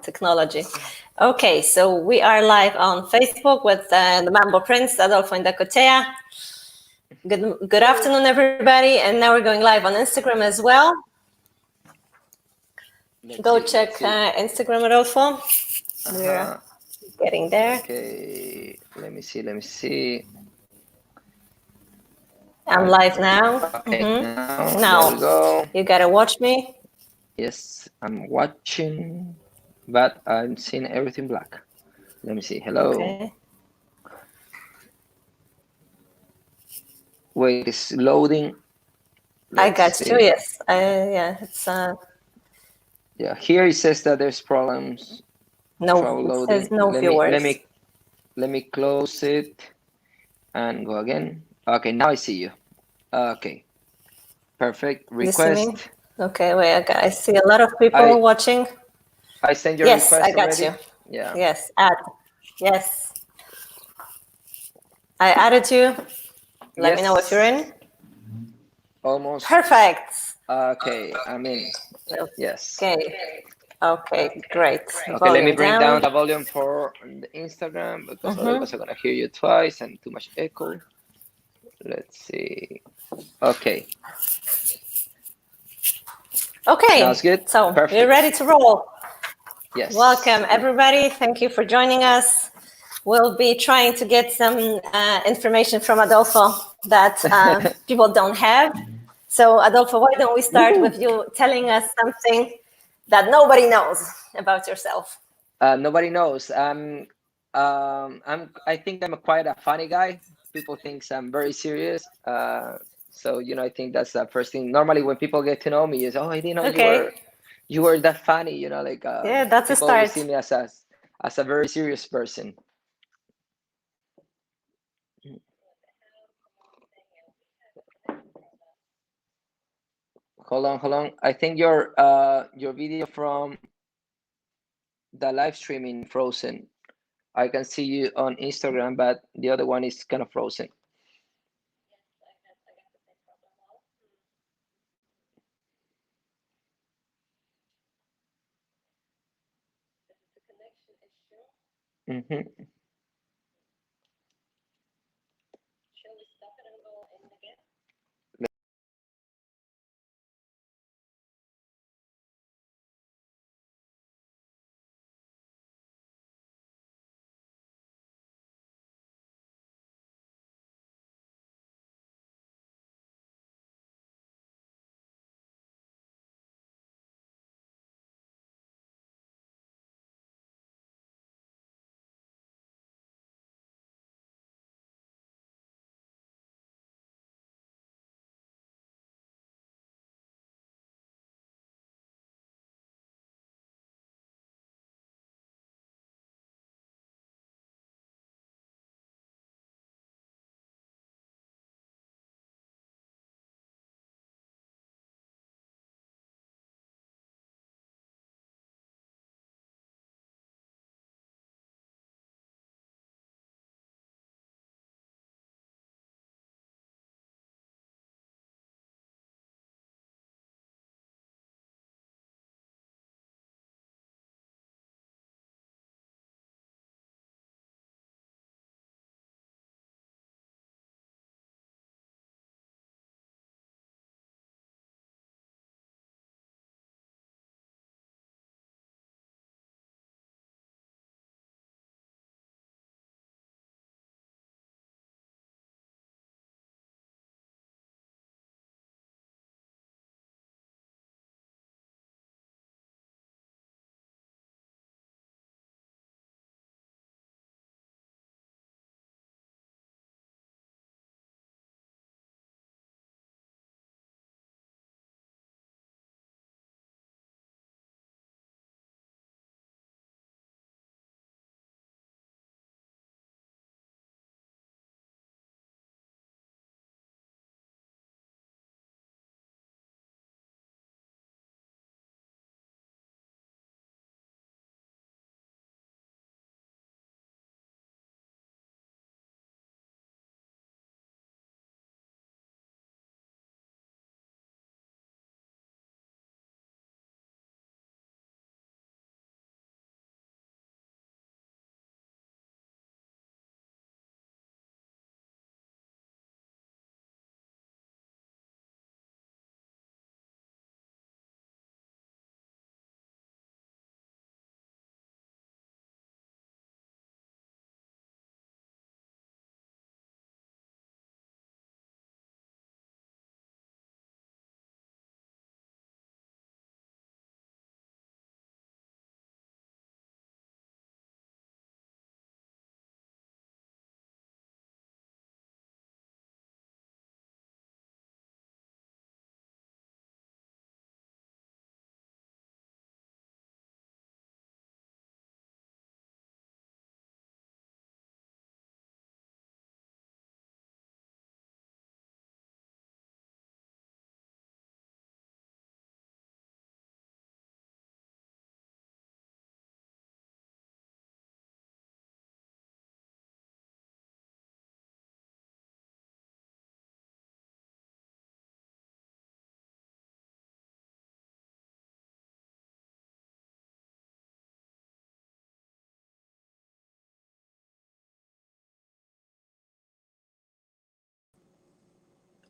Technology. Okay, so we are live on Facebook with the Mambo Prince, Adolfo Indacochea. Good afternoon, everybody. And now we're going live on Instagram as well. Go check Instagram, Adolfo. We're getting there. Okay, let me see. I'm live now. Okay, now Now there we go. you gotta watch me. Yes, I'm watching, but I'm seeing everything black. Let me see. Hello. Okay. Wait, it's loading. I got you. Yes. Yeah. It's Yeah, here it says that there's problems. no. It Loading. says no viewers. Let me close it and go again. Okay, now I see you. Okay, perfect. Request. You see me? Okay, wait. I see a lot of people watching. I sent your Yes, request I got already. you. Yeah. Yes, yes. I added you. Let me know if you're in. Almost. Perfect. Okay, I'm in. Yes. Okay, great. Okay, let me bring down the volume for the Instagram because otherwise I'm gonna hear you twice and too much echo. Let's see. Okay. Okay. Sounds good. So perfect. We're ready to roll. Yes. Welcome, everybody. Thank you for joining us. We'll be trying to get some information from Adolfo that people don't have. So, Adolfo, why don't we start with you telling us something that nobody knows about yourself? Nobody knows. I think I'm quite a funny guy. People think I'm very serious. So I think that's the first thing. Normally, when people get to know me, is I didn't know you were that funny. Yeah, that's a people always start. see me as a very serious person. Hold on. I think your video from the live streaming frozen. I can see you on Instagram, but the other one is kind of frozen.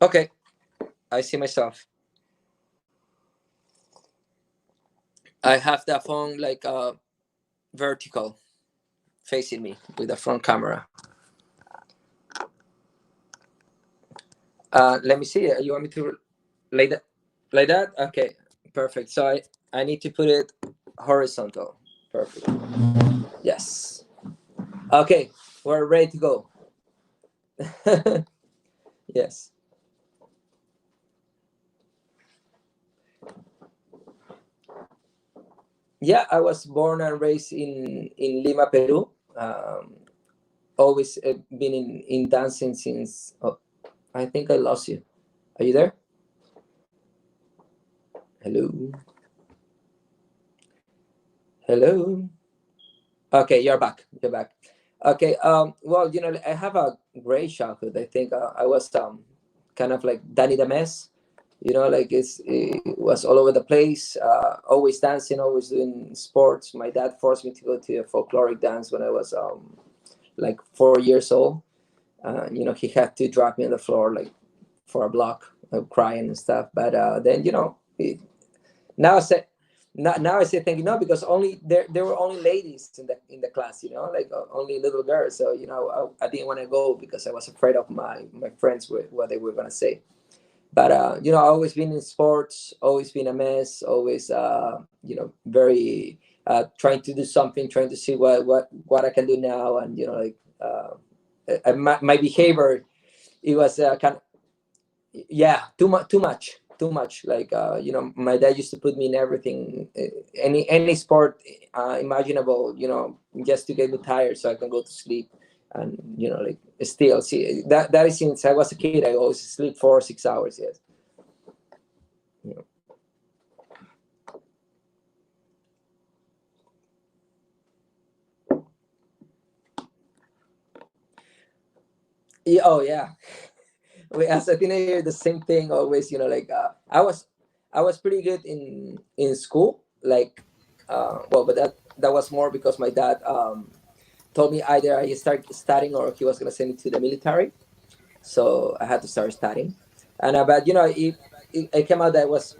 Okay, I see myself. I have the phone like vertical facing me with the front camera. Let me see. You want me to like that? Like that? Okay, perfect. So I need to put it horizontal. Perfect. Yes. Okay, we're ready to go. Yes. Yeah, I was born and raised in Lima, Peru. Always been in dancing since. Oh, I think I lost you. Are you there? Hello. Hello. Okay, you're back. You're back. Okay. Well, I have a great childhood. I think I was kind of like Danny the Mess. Like it was all over the place. Always dancing, always doing sports. My dad forced me to go to a folkloric dance when I was like 4 years old. He had to drag me on the floor like for a block, crying and stuff. But then now I say now I say thank you, no, because only there were only ladies in the class, like only little girls. So I didn't want to go because I was afraid of my friends what they were gonna say. But I always been in sports, always been a mess, always very trying to do something, trying to see what I can do now, and like my behavior, it was kind of, yeah, too much like my dad used to put me in everything, any sport imaginable, just to get me tired so I can go to sleep. And like still see that is since I was a kid. I always sleep 4 or 6 hours. Yes. Yeah. Oh yeah. As a teenager, the same thing always. Like I was pretty good in school. Like, well, but that was more because my dad told me either I start studying or he was gonna send me to the military. So I had to start studying. And but it came out that I was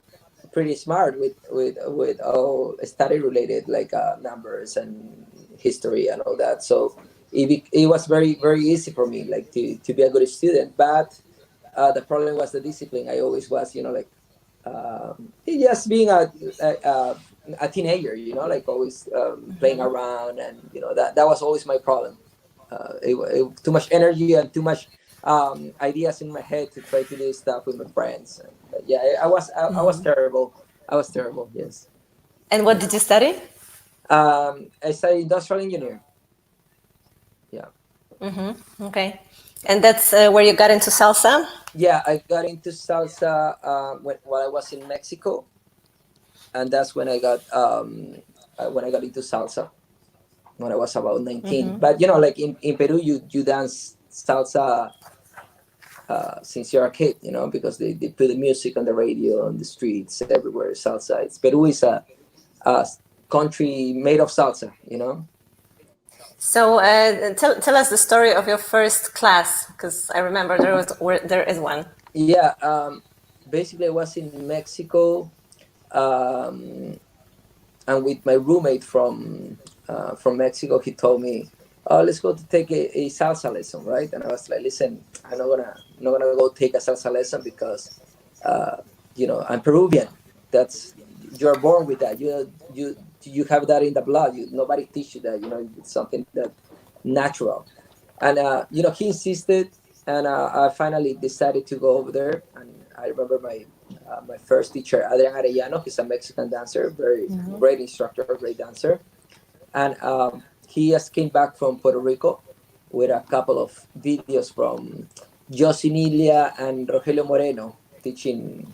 pretty smart with all study related, like numbers and history and all that. So it was very very easy for me, like to be a good student. But the problem was the discipline. I always was, like just being a teenager, like always playing around, and that was always my problem. Too much energy and too much ideas in my head to try to do stuff with my friends. And, yeah, I was terrible. I was terrible. Yes. And what did you study? I studied industrial engineer. Yeah. Okay. And that's where you got into salsa? Yeah, I got into salsa while I was in Mexico, and that's when I got into salsa when I was about 19. But like in Peru, you dance salsa since you're a kid, because they put the music on the radio, on the streets, everywhere. Salsa. Peru is a country made of salsa. So tell us the story of your first class, because I remember there is one. Yeah. Basically, I was in Mexico, um, and with my roommate from Mexico, he told me, "Oh, let's go to take a salsa lesson, right?" And I was like, "Listen, I'm not gonna go take a salsa lesson because, I'm Peruvian. That's you're born with that. You have that in the blood. Nobody teach you that. It's something that natural." And he insisted, and I finally decided to go over there. And I remember my first teacher, Adrian Arellano. He's a Mexican dancer, very great instructor, great dancer. And he just came back from Puerto Rico with a couple of videos from Josie Nilia and Rogelio Moreno teaching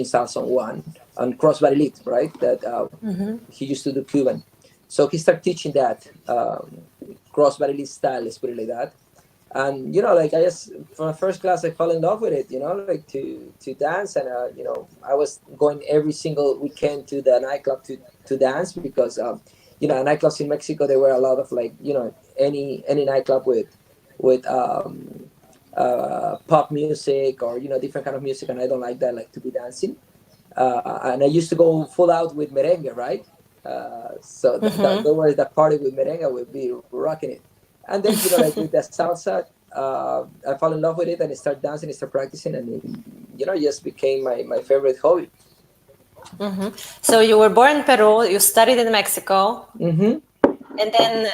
salsa on one on crossbody lead, right? That he used to do Cuban. So he started teaching that crossbody lead style, let's put it like that. And like I just from the first class I fell in love with it, like to dance. And I was going every single weekend to the nightclub to dance, because nightclubs in Mexico, there were a lot of, like, any nightclub with pop music or different kind of music, and I don't like that. I like to be dancing, and I used to go full out with merengue, right? So Mm-hmm. that was the party with merengue would be rocking it, and then like with the salsa, I fell in love with it and I started dancing, I started practicing, and it just became my favorite hobby. Mm-hmm. So you were born in Peru, you studied in Mexico, Hmm. and then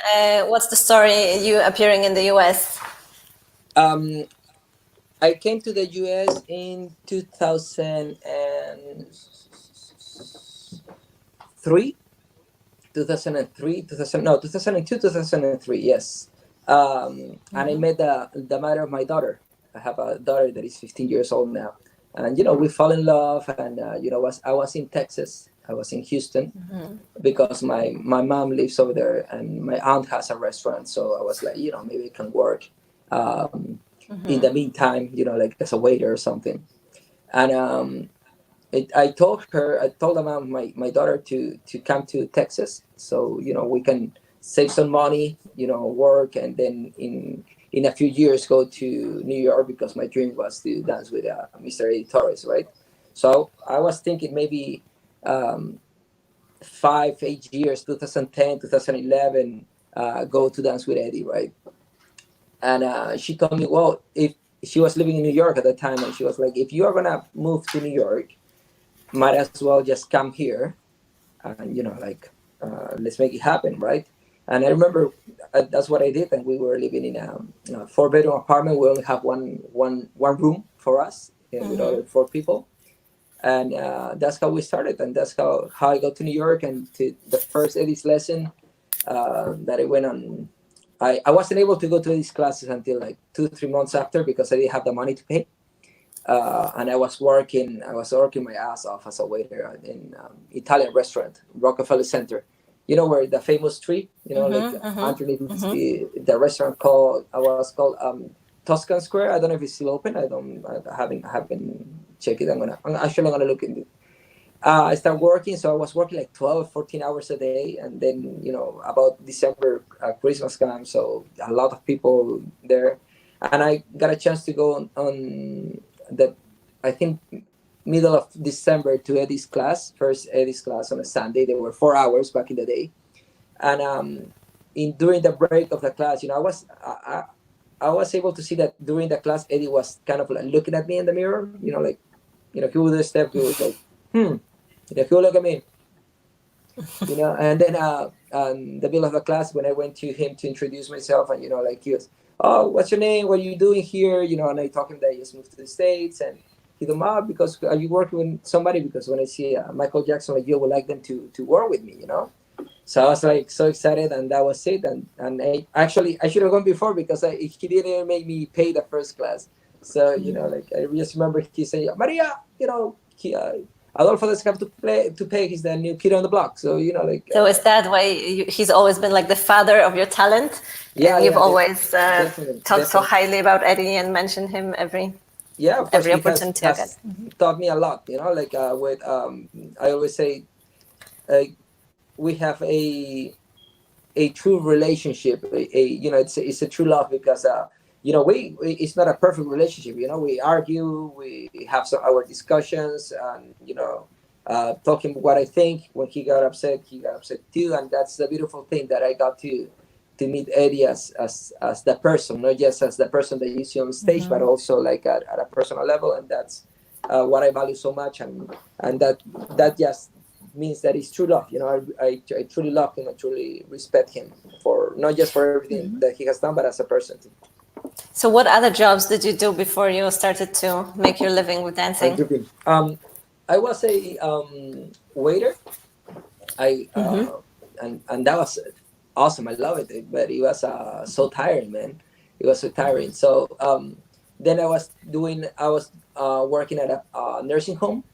what's the story you appearing in the US? Um, I came to the US in 2003, 2003, 2000, no, 2002, 2003, yes. And I met the mother of my daughter. I have a daughter that is 15 years old now. And, we fall in love. And, I was in Texas. I was in Houston because my mom lives over there and my aunt has a restaurant. So I was like, maybe I can work um, in the meantime, like as a waiter or something. And I told the mom, my daughter to come to Texas, so we can save some money, work, and then in a few years go to New York because my dream was to dance with Mr. Eddie Torres, right? So I was thinking maybe um, 5, 8 years, 2010, 2011, go to dance with Eddie, right? And she told me, well, if she was living in New York at the time, and she was like, if you are gonna move to New York, might as well just come here and like let's make it happen, right? And I remember that's what I did, and we were living in a 4-bedroom apartment. We only have one room for us with other 4 people, and that's how we started, and that's how I got to New York and to the first Eddie's lesson that I went on. I wasn't able to go to these classes until like 2 3 months after because I didn't have the money to pay, and I was working my ass off as a waiter in Italian restaurant, Rockefeller Center. You know where the famous tree, like Mm-hmm. underneath is Mm-hmm. the restaurant called Toscan Square. I don't know if it's still open. I haven't checked it. I'm actually gonna look into it. I started working, so I was working like 12, 14 hours a day, and then about December, Christmas comes, so a lot of people there, and I got a chance to go on the, I think, middle of December to Eddie's class, first Eddie's class on a Sunday. They were 4 hours back in the day, and in during the break of the class, I was able to see that during the class, Eddie was kind of like looking at me in the mirror, like he would step, he was like, hmm. If you look at me, and then the middle of the class, when I went to him to introduce myself, and like he was, oh, what's your name? What are you doing here? And I told him that I just moved to the States, and he told me, because are you working with somebody? Because when I see Michael Jackson, like you, would like them to work with me. So I was like so excited, and that was it. And I should have gone before because he didn't even make me pay the first class. So like I just remember he saying, Maria, Adolfo doesn't have to pay. He's the new kid on the block. So like So is that why he's always been like the father of your talent, yeah, and you've yeah, always definitely, talked so definitely. highly about Eddie and mentioned him Yeah, of course, every he has opportunity I get. has taught me a lot. Like with I always say, uh, we have a true relationship. It's a true love because we it's not a perfect relationship. We argue, we have some our discussions, and talking what I think. When he got upset too, and that's the beautiful thing that I got to meet Eddie as the person, not just as the person that you see on stage, but also like at a personal level, and that's what I value so much, and that just means that it's true love. I truly love him. I truly respect him for not just for everything that he has done, but as a person too. So what other jobs did you do before you started to make your living with I'm dancing? tripping. I was a waiter. I and that was awesome. I love it, but it was so tiring, man. It was so tiring. So then I was working at a nursing home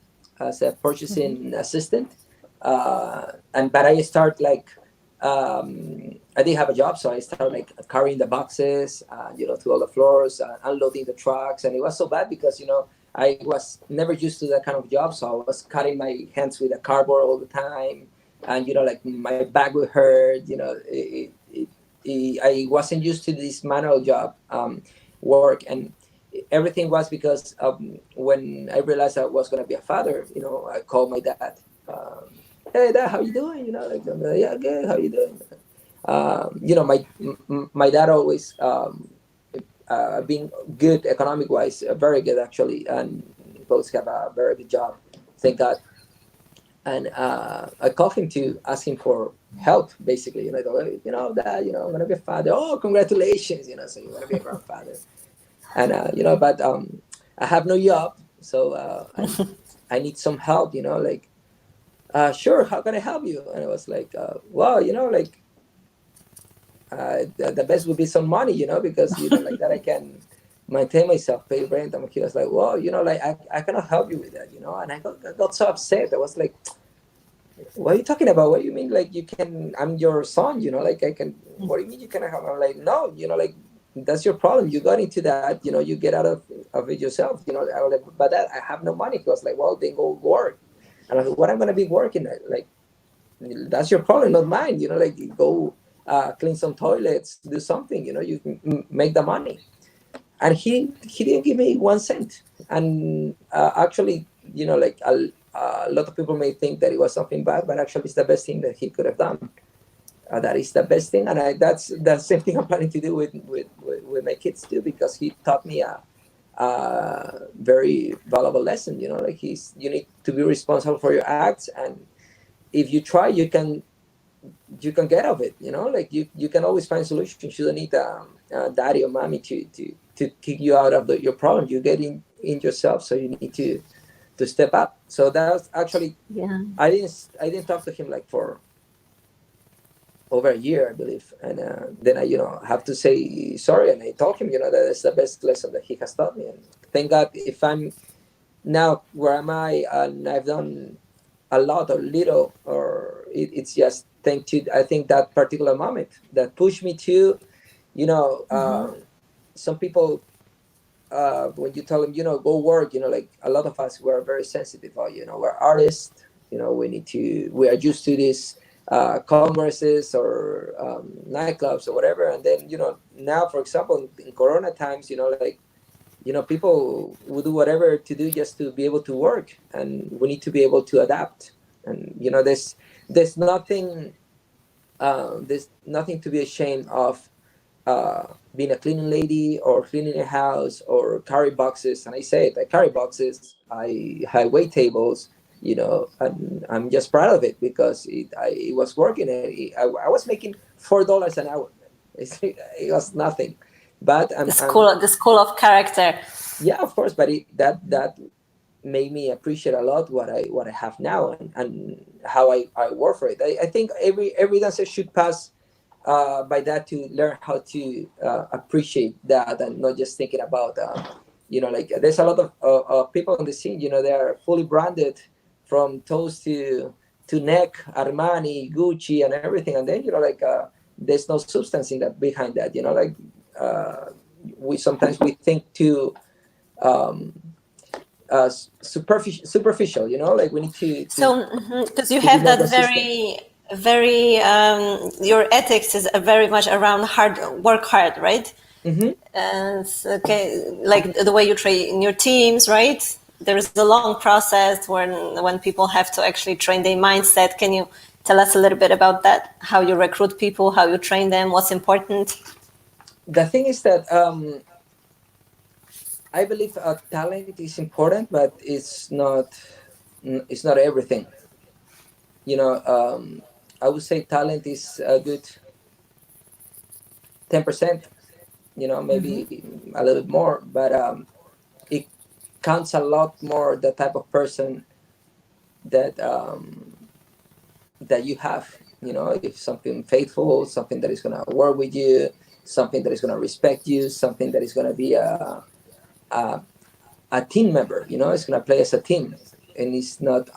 as a purchasing assistant, and but I start like I didn't have a job, so I started like carrying the boxes, to all the floors, unloading the trucks, and it was so bad because I was never used to that kind of job, so I was cutting my hands with a cardboard all the time, and like my back would hurt. I wasn't used to this manual job work, and everything was because when I realized I was going to be a father, I called my dad. Hey, dad, how you doing? Like, yeah, good. How you doing? My dad always being good economic wise, very good actually, and both have a very good job, thank God. And I called him to ask him for help, basically. I go, hey, Dad, I'm gonna be a father. Oh, congratulations, so you're gonna be a grandfather. And but I have no job, so I need some help. Like, sure, how can I help you? And I was like, well, like the best would be some money, because like that I can maintain myself, pay rent. And he was like, well, like I cannot help you with that, And I got so upset. I was like, what are you talking about? What do you mean? Like, you can? I'm your son, like I can. What do you mean you cannot help? I'm like, no, like that's your problem. You got into that, you get out of it yourself, I was like, but that I have no money. He was like, well, then go work. And I was like, what I'm gonna be working at? Like, that's your problem, not mine. Like, go clean some toilets, do something. You can make the money. And he didn't give me 1 cent. And actually, like a lot of people may think that it was something bad, but actually, it's the best thing that he could have done. That is the best thing, and that's the same thing I'm planning to do with my kids too, because he taught me a very valuable lesson. Like, you need to be responsible for your acts, and if you try, you can get out of it. Like, you can always find solutions. You don't need daddy or mommy to kick you out of your problem. You get in yourself, so you need to step up. So that's actually, Yeah. I didn't talk to him like for over a year, I believe, and then I have to say sorry, and I told him that it's the best lesson that he has taught me, and thank God if I'm now where am I, and I've done a lot or little, or it's just thank to, I think, that particular moment that pushed me to, some people, when you tell them, go work, like a lot of us were very sensitive. Oh, we're artists, we are used to this congresses or nightclubs or whatever. And then, now, for example, in Corona times, like, people will do whatever to do just to be able to work, and we need to be able to adapt. And there's nothing to be ashamed of, being a cleaning lady or cleaning a house or carry boxes. And I say it, I carry boxes, I wait tables, and I'm just proud of it because it was working. I was making $4 an hour. It was nothing, but The school of character. yeah, of course, but that made me appreciate a lot what I have now, and how I work for it. I think every dancer should pass by that, to learn how to appreciate that, and not just thinking about like, there's a lot of people on the scene, they are fully branded from toes to neck, Armani, Gucci, and everything, and then like there's no substance in that, behind that, like we think too um, superficial, like we need to So, because you to be have more that consistent. very, your ethics is very much around work hard, right? Mm-hmm. And okay, like the way you train your teams, right? There is a long process when people have to actually train their mindset. Can you tell us a little bit about that? How you recruit people, how you train them, what's important? The thing is that I believe talent is important, but it's not everything. I would say talent is a good 10%. Maybe a little bit more, but it counts a lot more the type of person that that you have. If something faithful, something that is gonna work with you, something that is gonna respect you, something that is gonna be a, a team member. It's gonna play as a team, and it's not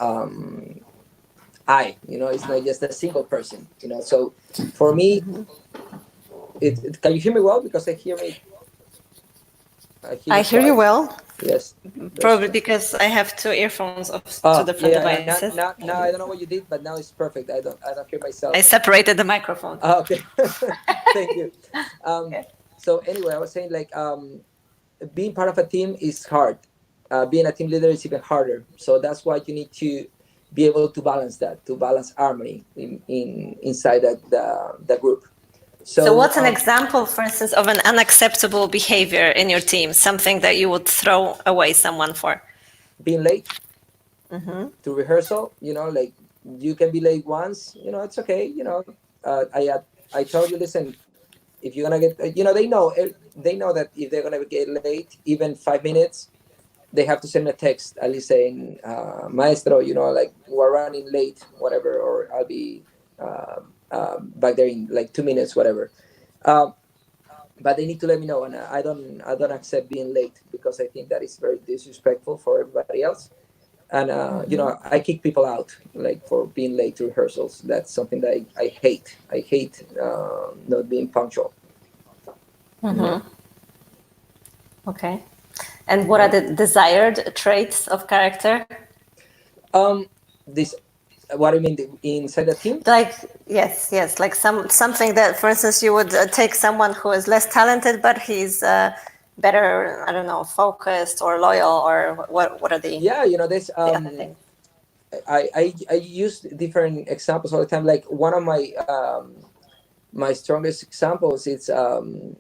it's not just a single person. So for me, can you hear me well? Because I hear I me hear you quiet. well, Yes. probably because I have two earphones of two Oh, different yeah, yeah. devices. Now I don't know what you did, but now it's perfect. I don't hear I myself. separated the microphone. Oh, okay. Thank you. Okay. So anyway, I was saying, like, being part of a team is hard. Being a team leader is even harder. So that's why you need to be able to balance that, to balance harmony in inside the group. So So what's an example, for instance, of an unacceptable behavior in your team? Something that you would throw away someone for? being late Mm-hmm. to rehearsal, like you can be late once, it's okay. I told you, listen, if you're gonna get, they know that if they're gonna get late, even 5 minutes, they have to send a text at least saying, maestro, like we're running late, whatever, or I'll be back there in like 2 minutes, whatever. Um, but they need to let me know, and I don't accept being late because I think that is very disrespectful for everybody else. And I kick people out like for being late to rehearsals. That's something that I hate. I hate not being punctual. Mm-hmm. Okay. And what are the desired traits of character? This, what do you mean inside the team? Like, yes, like something that, for instance, you would take someone who is less talented, but he's better, I don't know, focused or loyal, or what are Yeah, this the other things? I use different examples all the time. Like one of my strongest examples is Marco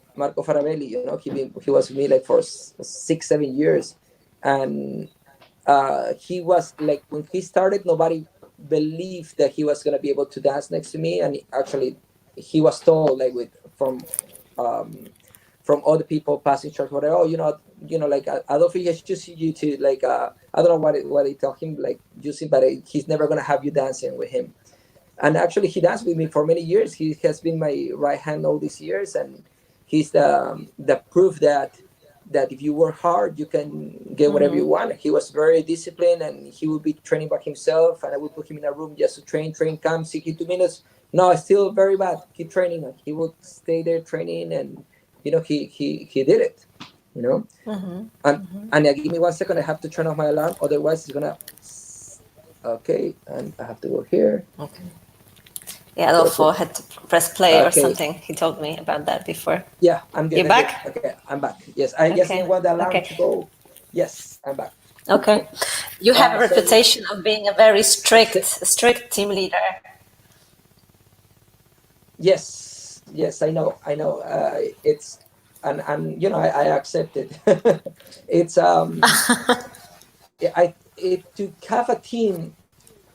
Farabelli. He was with me like for 6 7 years, and he was like, when he started, nobody believed that he was going to be able to dance next to me, and actually he was told like um, from other people passing church, whatever, oh, like Adolfo has chosen you to, like, I don't know what they tell him, like, using, but he's never going to have you dancing with him. And actually he danced with me for many years. He has been my right hand all these years, and he's the proof that if you work hard, you can get whatever you want. He was very disciplined, and he would be training by himself, and I would put him in a room just to train, come 2 minutes. No, still very bad. Keep training. And he would stay there training, and he did it. And give me 1 second. I have to turn off my alarm, otherwise it's gonna. Okay, and I have to go here. Okay. Yeah, Adolfo had to press play or something. He told me about that before. Yeah, I'm good. You back? Good. Okay, I'm back. Yes, I just didn't want the alarm to go. Yes, I'm back. Okay. You have a So, reputation of being a very strict team leader. yes, I know. It's and I accept it. It's to have a team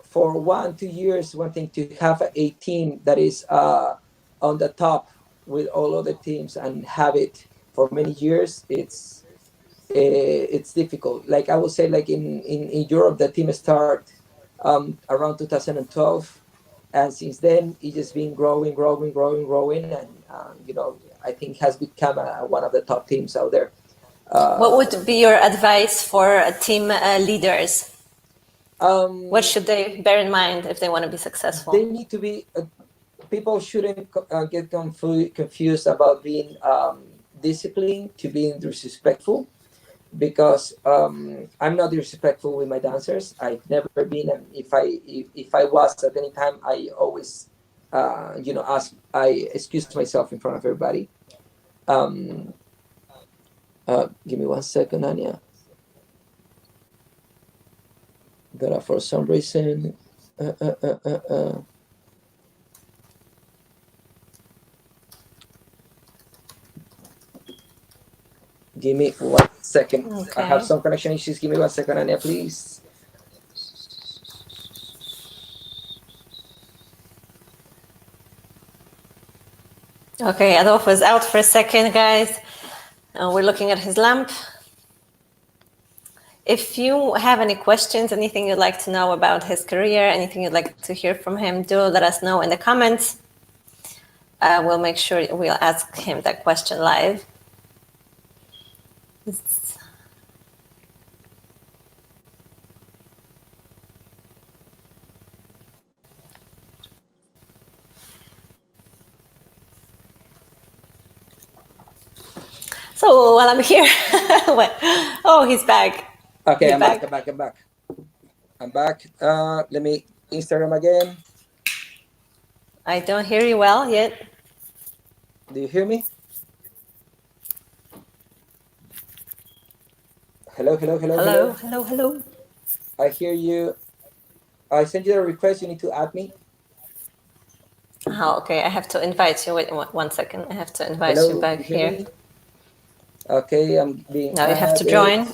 for 1 2 years, one thing. To have a team that is on the top with all other teams and have it for many years, it's difficult. Like I would say, like in Europe, the team start around 2012, and since then it's just been growing, and I think has become one of the top teams out there. What would be your advice for team leaders? What should they bear in mind if they want to be successful? They need to be. People shouldn't get confused about being disciplined to being disrespectful, because I'm not disrespectful with my dancers. I've never been, and if I was at any time, I always I excuse myself in front of everybody. Um, Give me 1 second, Ania. That for some reason. Give me 1 second. Okay. I have some connection issues. Give me 1 second, Ania, please. Okay, Adolfo is out for a second, guys. We're looking at his lamp. If you have any questions, anything you'd like to know about his career, anything you'd like to hear from him, do let us know in the comments. We'll make sure we'll ask him that question live. So while I'm here, oh, he's back. Okay, I'm back. I'm back. Let me Instagram again. I don't hear you well yet. Do you hear me? Hello, hello, hello, Hello, hello. hello, hello. I hear you. I sent you a request. You need to add me. Oh, okay. I have to invite you. Wait 1 second. I have to invite you Hello, back you hear here. me? Okay, I'm being Now you have to added. join.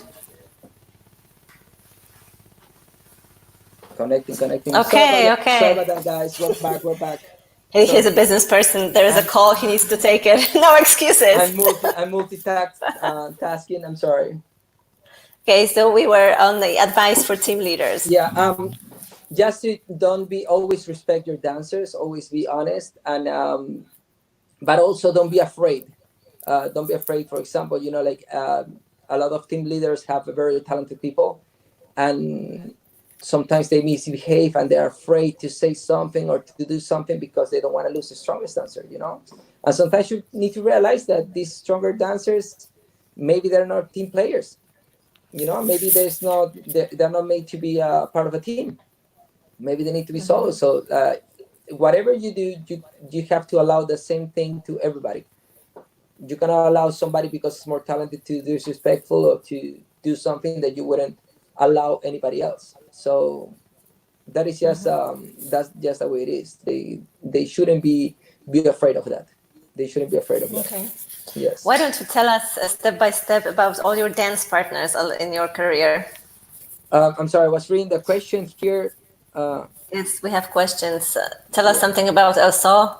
Connecting, connecting. Okay, Sorry okay. about that, guys. We're back. We're back. He's So a business person. There is a I'm call. He needs to take it. No excuses. I'm multitask tasking. I'm sorry. Okay, so we were on the advice for team leaders. Yeah. Just to don't be always respect your dancers. Always be honest, and but also don't be afraid. Don't be afraid. For example, like a lot of team leaders have very talented people, and sometimes they misbehave and they're afraid to say something or to do something because they don't want to lose the strongest dancer. And sometimes you need to realize that these stronger dancers, maybe they're not team players. Maybe they're not made to be part of a team. Maybe they need to be solo. So whatever you do, you have to allow the same thing to everybody. You cannot allow somebody because it's more talented to be disrespectful or to do something that you wouldn't allow anybody else. So that is just that's just the way it is. They shouldn't be afraid of that. They shouldn't be afraid of that. Okay. Yes. Why don't you tell us step by step about all your dance partners in your career? I'm sorry. I was reading the question here. Yes, we have questions. Tell us something about also.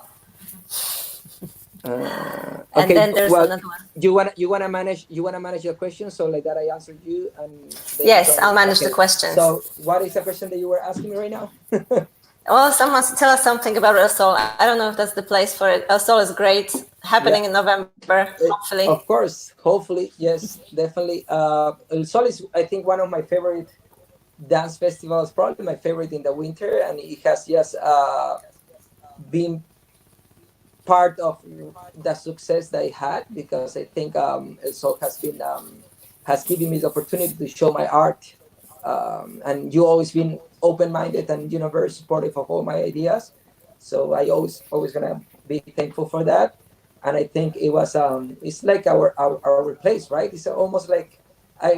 And Okay. then there's Well, another one. you wanna manage your question so like that I answered you and then you Yes, tell me. I'll manage the Okay. questions. So what is the question that you were asking me right now? Well, someone tell us something about El Sol. I don't know if that's the place for it. El Sol is great, Yeah. happening in November, hopefully. Of course, hopefully, yes, definitely. El Sol is, I think, one of my favorite dance festivals, probably my favorite in the winter, and it has just been part of the success that I had because I think El Sol has given me the opportunity to show my art, and you always been open minded and very supportive of all my ideas. So I always gonna be thankful for that. And I think it's like our place, right? It's almost like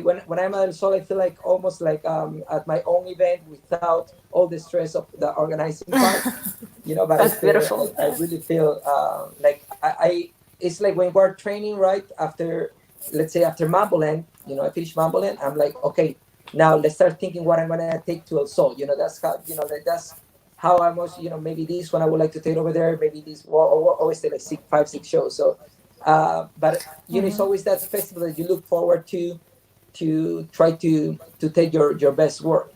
when I'm at El Sol, I feel like almost like at my own event without all the stress of the organizing part. But That's beautiful. I really feel like it's like when we're training right after, let's say after MamboLand, I finish MamboLand, I'm like, okay, now let's start thinking what I'm gonna take to El Sol. That's how like that's how I'm also, maybe this one I would like to take over there, maybe this, well, always take like 5, 6 shows. So but it's always that festival that you look forward to try to take your best work.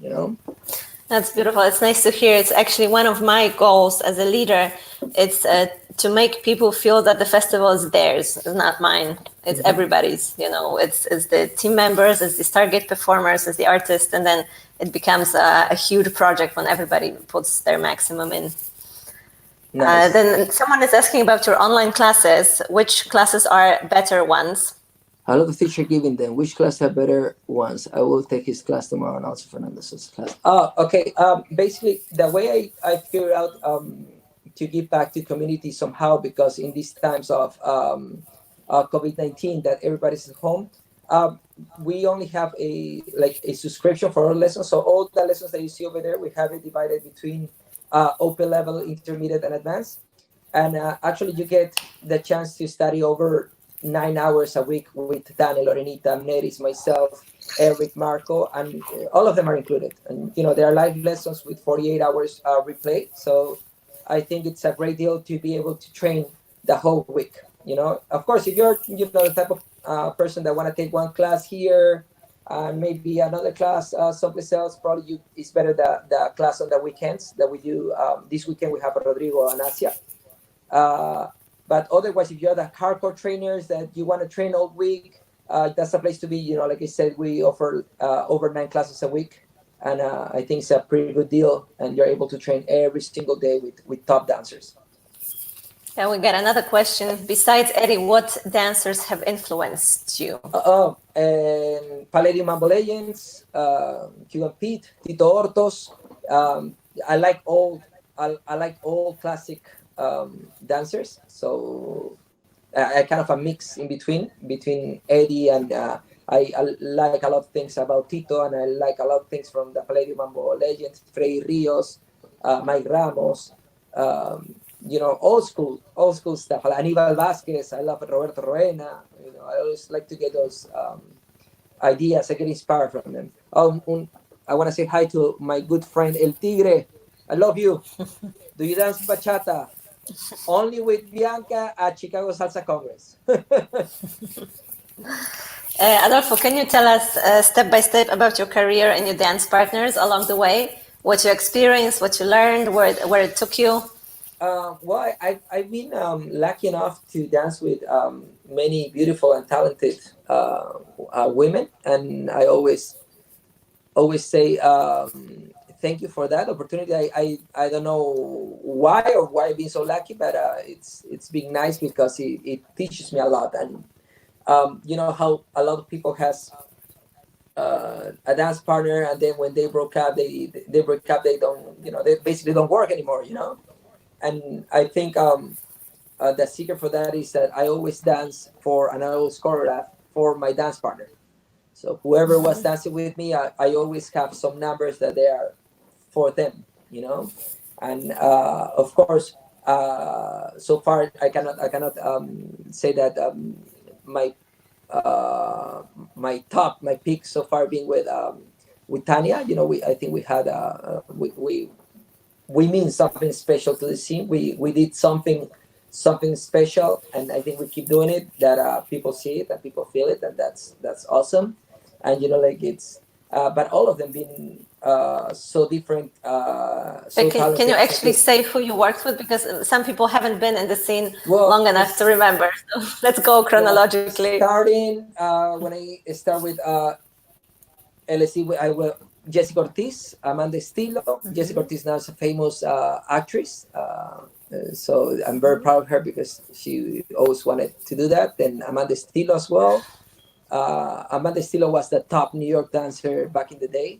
That's beautiful. It's nice to hear. It's actually one of my goals as a leader. It's to make people feel that the festival is theirs, it's not mine. It's everybody's. It's the team members, it's the target performers, it's the artist, and then it becomes a huge project when everybody puts their maximum in. Nice. Then someone is asking about your online classes. Which classes are better ones? I love the teacher giving them which class have better ones. I will take his class tomorrow and also Fernandez's class. Oh, okay. Basically, the way I figured out to give back to community somehow, because in these times of COVID-19 that everybody's at home, we only have a subscription for our lessons. So all the lessons that you see over there, we have it divided between open level, intermediate, and advanced. And actually, you get the chance to study over 9 hours a week with Daniel, Lorenita, Neris, myself, Eric, Marco, and all of them are included. And there are live lessons with 48 hours replay. So I think it's a great deal to be able to train the whole week. Of course, if you're the type of person that want to take one class here and maybe another class someplace else, probably it's better the class on the weekends that we do. This weekend we have Rodrigo and Asia. But otherwise, if you're the hardcore trainers that you want to train all week, that's a place to be. Like I said, we offer over 9 classes a week, and I think it's a pretty good deal. And you're able to train every single day with top dancers. And we got another question. Besides Eddie, what dancers have influenced you? And Palladium Mambo Legends, Cuban Pete, Tito Ortos. I like all classic dancers. So I kind of a mix in between Eddie and I like a lot of things about Tito, and I like a lot of things from the Palladium Mambo legends, Freddy Rios, Mike Ramos, old school stuff. Aníbal Vasquez, I love Roberto Roena. I always like to get those ideas. I get inspired from them. I want to say hi to my good friend El Tigre. I love you. Do you dance bachata? Only with Bianca at Chicago Salsa Congress. Adolfo, can you tell us step by step about your career and your dance partners along the way? What you experienced, what you learned, where it took you? Well, I've been lucky enough to dance with many beautiful and talented women, and I always say thank you for that opportunity. I don't know why I've been so lucky, but it's been nice because it teaches me a lot. And you know how a lot of people has a dance partner, and then when they broke up, they break up. They don't, they basically don't work anymore. And I think the secret for that is that I always dance for, and I always choreograph for my dance partner. So whoever was dancing with me, I always have some numbers that they are for them. And of course, so far I cannot say that my my peak so far being with Tanya. I think we had we mean something special to the scene. We did something special, and I think we keep doing it. That people see it and people feel it, and that's awesome. And like it's, but all of them been so different, so Can you talented. actually say who you worked with? Because some people haven't been in the scene Well, long enough to remember. So let's go chronologically. starting when I start with LSE, I will Jessica Ortiz, Amanda Estilo. Jessica Ortiz now is a famous actress. So I'm very proud of her because she always wanted to do that. Then Amanda Estilo as well. Amanda Estilo was the top New York dancer back in the day.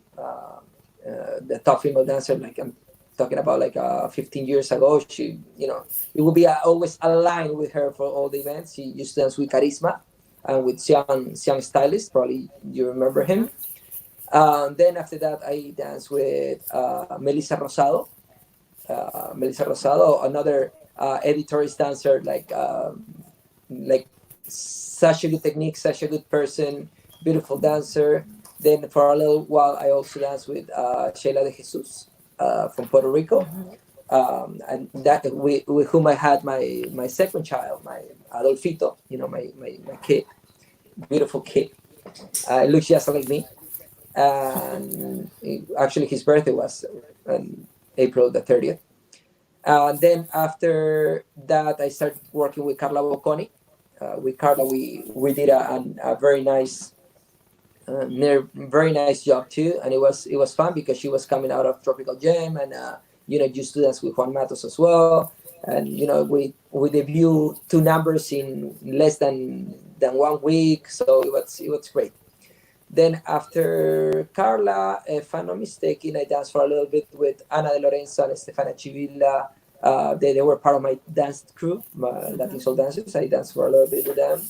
The top female dancer, like I'm talking about, like 15 years ago. She, it would be always aligned with her for all the events. She used to dance with Charisma and with Xiang Stylist. Probably you remember him. Then after that, I danced with Melissa Rosado. Melissa Rosado, another Eddie Torres dancer, like such a good technique, such a good person, beautiful dancer. Then for a little while, I also danced with Sheila de Jesus from Puerto Rico, and that with whom I had my second child, my Adolfito. My kid, beautiful kid. It looks just like me. And actually, his birthday was on April the 30th. Then after that, I started working with Carla Bocconi. With Carla, we did a very nice, very nice job too, and it was fun because she was coming out of Tropical Jam, and used to dance with Juan Matos as well, and we debuted two numbers in less than 1 week, so it was great. Then after Carla, if I'm not mistaken, I danced for a little bit with Ana de Lorenzo and Stefania Chivilla. They were part of my dance crew, my Latin Soul dancers. I danced for a little bit with them.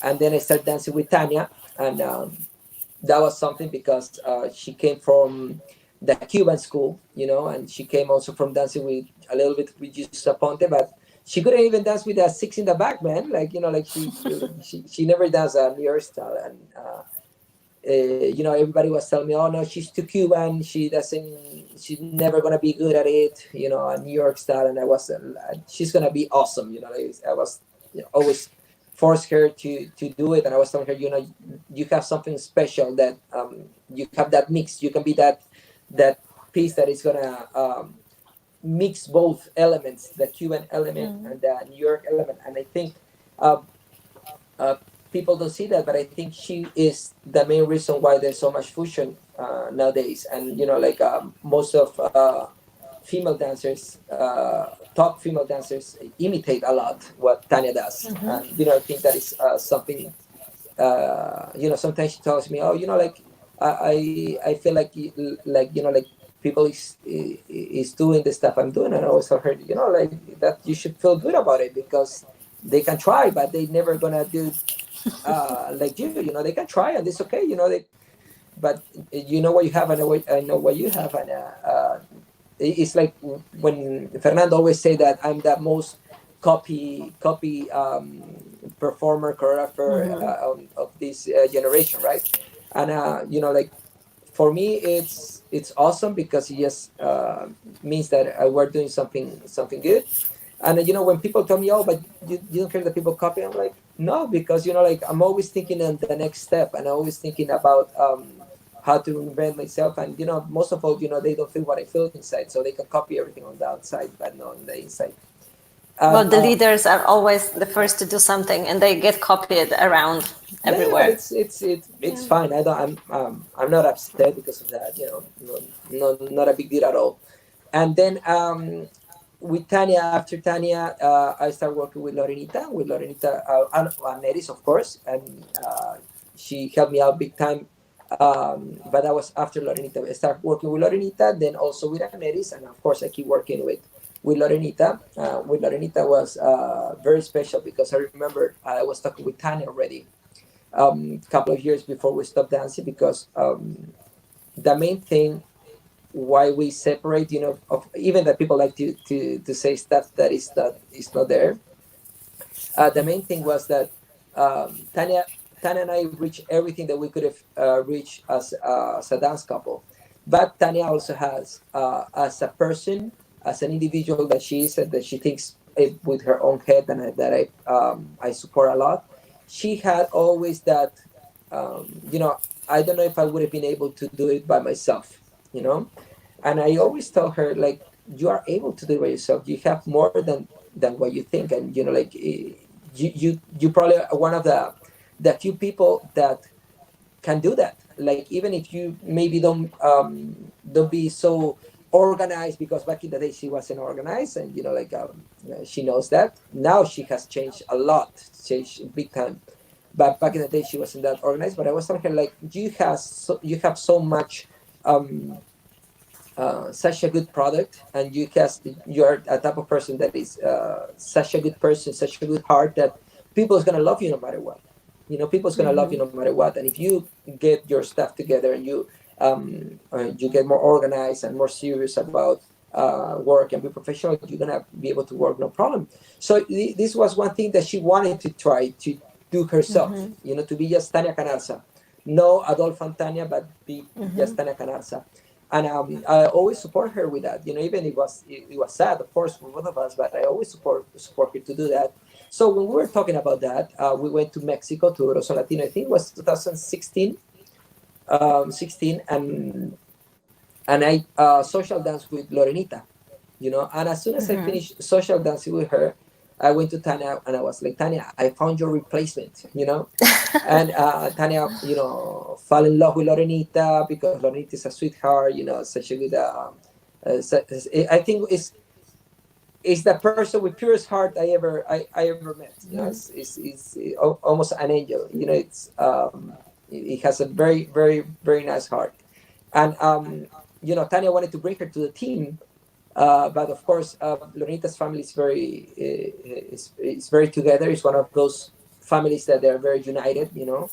And then I started dancing with Tanya. And that was something because she came from the Cuban school, and she came also from dancing with a little bit with Jesus Aponte, but she couldn't even dance with a six in the back, man. Like she never does a New York style. And everybody was telling me, "Oh no, she's too Cuban. She's never gonna be good at it." A New York style, and I was, she's gonna be awesome. I was always force her to do it, and I was telling her, you have something special that you have that mix. You can be that piece that is gonna mix both elements, the Cuban element and the New York element, and I think. Uh, People don't see that, but I think she is the main reason why there's so much fusion nowadays. And most of female dancers, top female dancers, imitate a lot what Tanya does. And I think that is something. Sometimes she tells me, "Oh, I feel like people is doing the stuff I'm doing," and I always tell her, that you should feel good about it because they can try, but they never gonna do like you know, they can try and it's okay, you know, but you know what you have and I know what you have, and it's like when Fernando always say that I'm the most copy performer choreographer of this generation, right? And you know, like for me it's awesome because it just means that we're doing something good. And you know, when people tell me, oh, but you don't care that people copy, I'm like, no, because you know, like I'm always thinking on the next step and always thinking about how to reinvent myself. And you know, most of all, you know, they don't feel what I feel inside, so they can copy everything on the outside but not on the inside. Well, And the leaders are always the first to do something, and they get copied around yeah, but everywhere. it's fine. I'm not upset because of that, you know. Not a big deal at all. And then with Tanya, after Tanya, I started working with Lorenita, and Neris, of course, and she helped me out big time. But that was after Lorenita. I started working with Lorenita, then also with Neris, and of course, I keep working with Lorenita. With Lorenita was very special because I remember I was talking with Tanya already a couple of years before we stopped dancing, because the main thing why we separate, you know, of even that people like to say stuff that is not there. The main thing was that Tanya and I reached everything that we could have reached as a dance couple. But Tanya also has, as a person, as an individual that she is, and that she thinks it with her own head, and I support a lot. She had always that, you know, I don't know if I would have been able to do it by myself, you know. And I always tell her, like, you are able to do it by yourself. You have more than what you think. And you know, like, you probably are one of the few people that can do that. Like, even if you maybe don't be so organized, because back in the day she wasn't organized, and you know, like, she knows that now she has changed a lot, changed big time. But back in the day she wasn't that organized. But I was telling her, like, you have so much, such a good product, and you're a type of person that is such a good person, such a good heart, that people is going to love you no matter what. You know, people's going to love you no matter what. And if you get your stuff together and you get more organized and more serious about work and be professional, you're going to be able to work no problem. So this was one thing that she wanted to try to do herself, you know, to be just Tania Canarsa, no Adolfo and Tania, but be just Tania Canarsa. And I always support her with that. You know, even it was sad, of course, for both of us, but I always support her to do that. So when we were talking about that, we went to Mexico, to Rosso Latino. I think it was 2016, 16, and I social danced with Lorenita. You know, and as soon as I finished social dancing with her, I went to Tanya and I was like, Tanya, I found your replacement, you know? And Tanya, you know, fell in love with Lorenita because Lorenita is a sweetheart, you know, such a good, I think it's the person with purest heart I ever met. You know, it's almost an angel. You know, it has a very, very, very nice heart. And, you know, Tanya wanted to bring her to the team, but of course, Lorenita's family is very together. It's one of those families that they're very united, you know.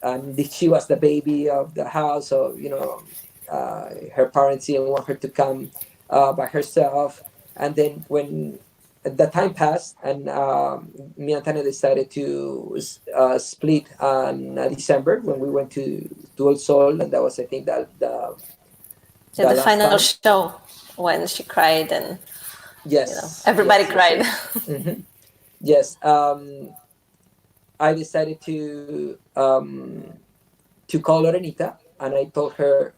And she was the baby of the house, so you know, her parents didn't want her to come by herself. And then when the time passed, and me and Tanya decided to split on December when we went to El Sol, and that was, I think, that the The last final time. show when she cried, and Yes, everybody yes, yes, cried. yes. Yes. I decided to call Lorenita, and I told her,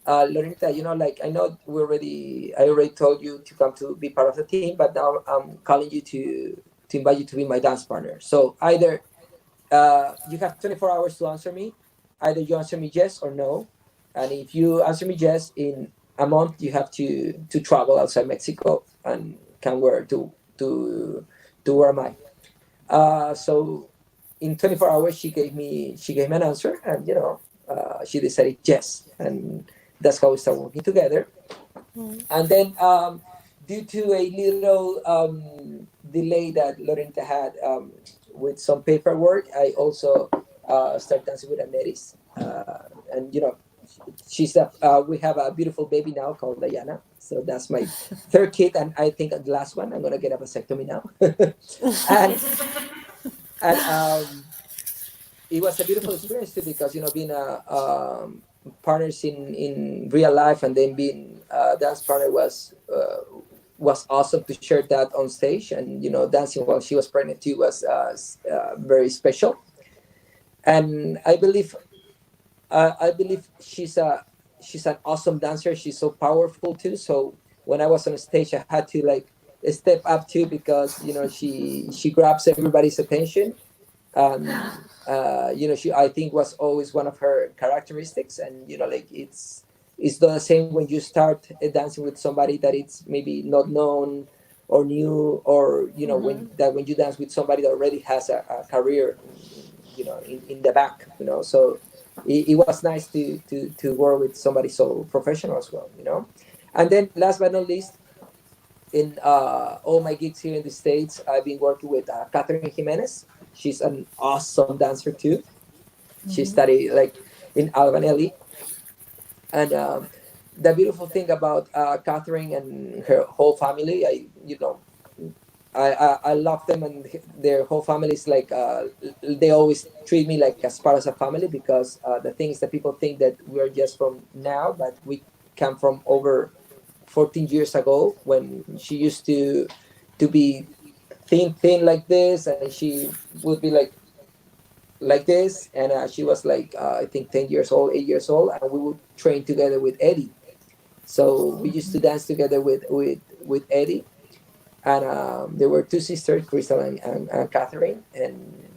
Lorenita, you know, like, I know I already told you to come to be part of the team, but now I'm calling you to invite you to be my dance partner. So either you have 24 hours to answer me. Either you answer me yes or no, and if you answer me yes, in a month you have to travel outside Mexico and come to where am I. So in 24 hours she gave me an answer, and you know, she decided yes, and that's how we started working together. And then due to a little delay that Lorenta had, with some paperwork, I also started dancing with Aneris, and she's we have a beautiful baby now called Diana. So that's my third kid, and I think the last one. I'm gonna get a vasectomy now, and and it was a beautiful experience too, because being partners in real life, and then being a dance partner was awesome to share that on stage. And dancing while she was pregnant too was very special. And I believe she's an awesome dancer. She's so powerful too. So when I was on stage, I had to like step up too, because she grabs everybody's attention. She, I think, was always one of her characteristics. And like it's not the same when you start dancing with somebody that it's maybe not known or new, or when you dance with somebody that already has a career, in the back. So it was nice to work with somebody so professional as well. And then last but not least, in all my gigs here in the States, I've been working with Catherine Jimenez. She's an awesome dancer too. She studied like in Albanelli. And the beautiful thing about Catherine and her whole family, I love them, and their whole family is like they always treat me like as part of a family, because the things that people think that we're just from now, but we come from over 14 years ago, when she used to be thin like this, and she would be like this. And she was like I think 10 years old, 8 years old, and we would train together with Eddie. So we used to dance together with Eddie. And there were two sisters, Crystal and Catherine. And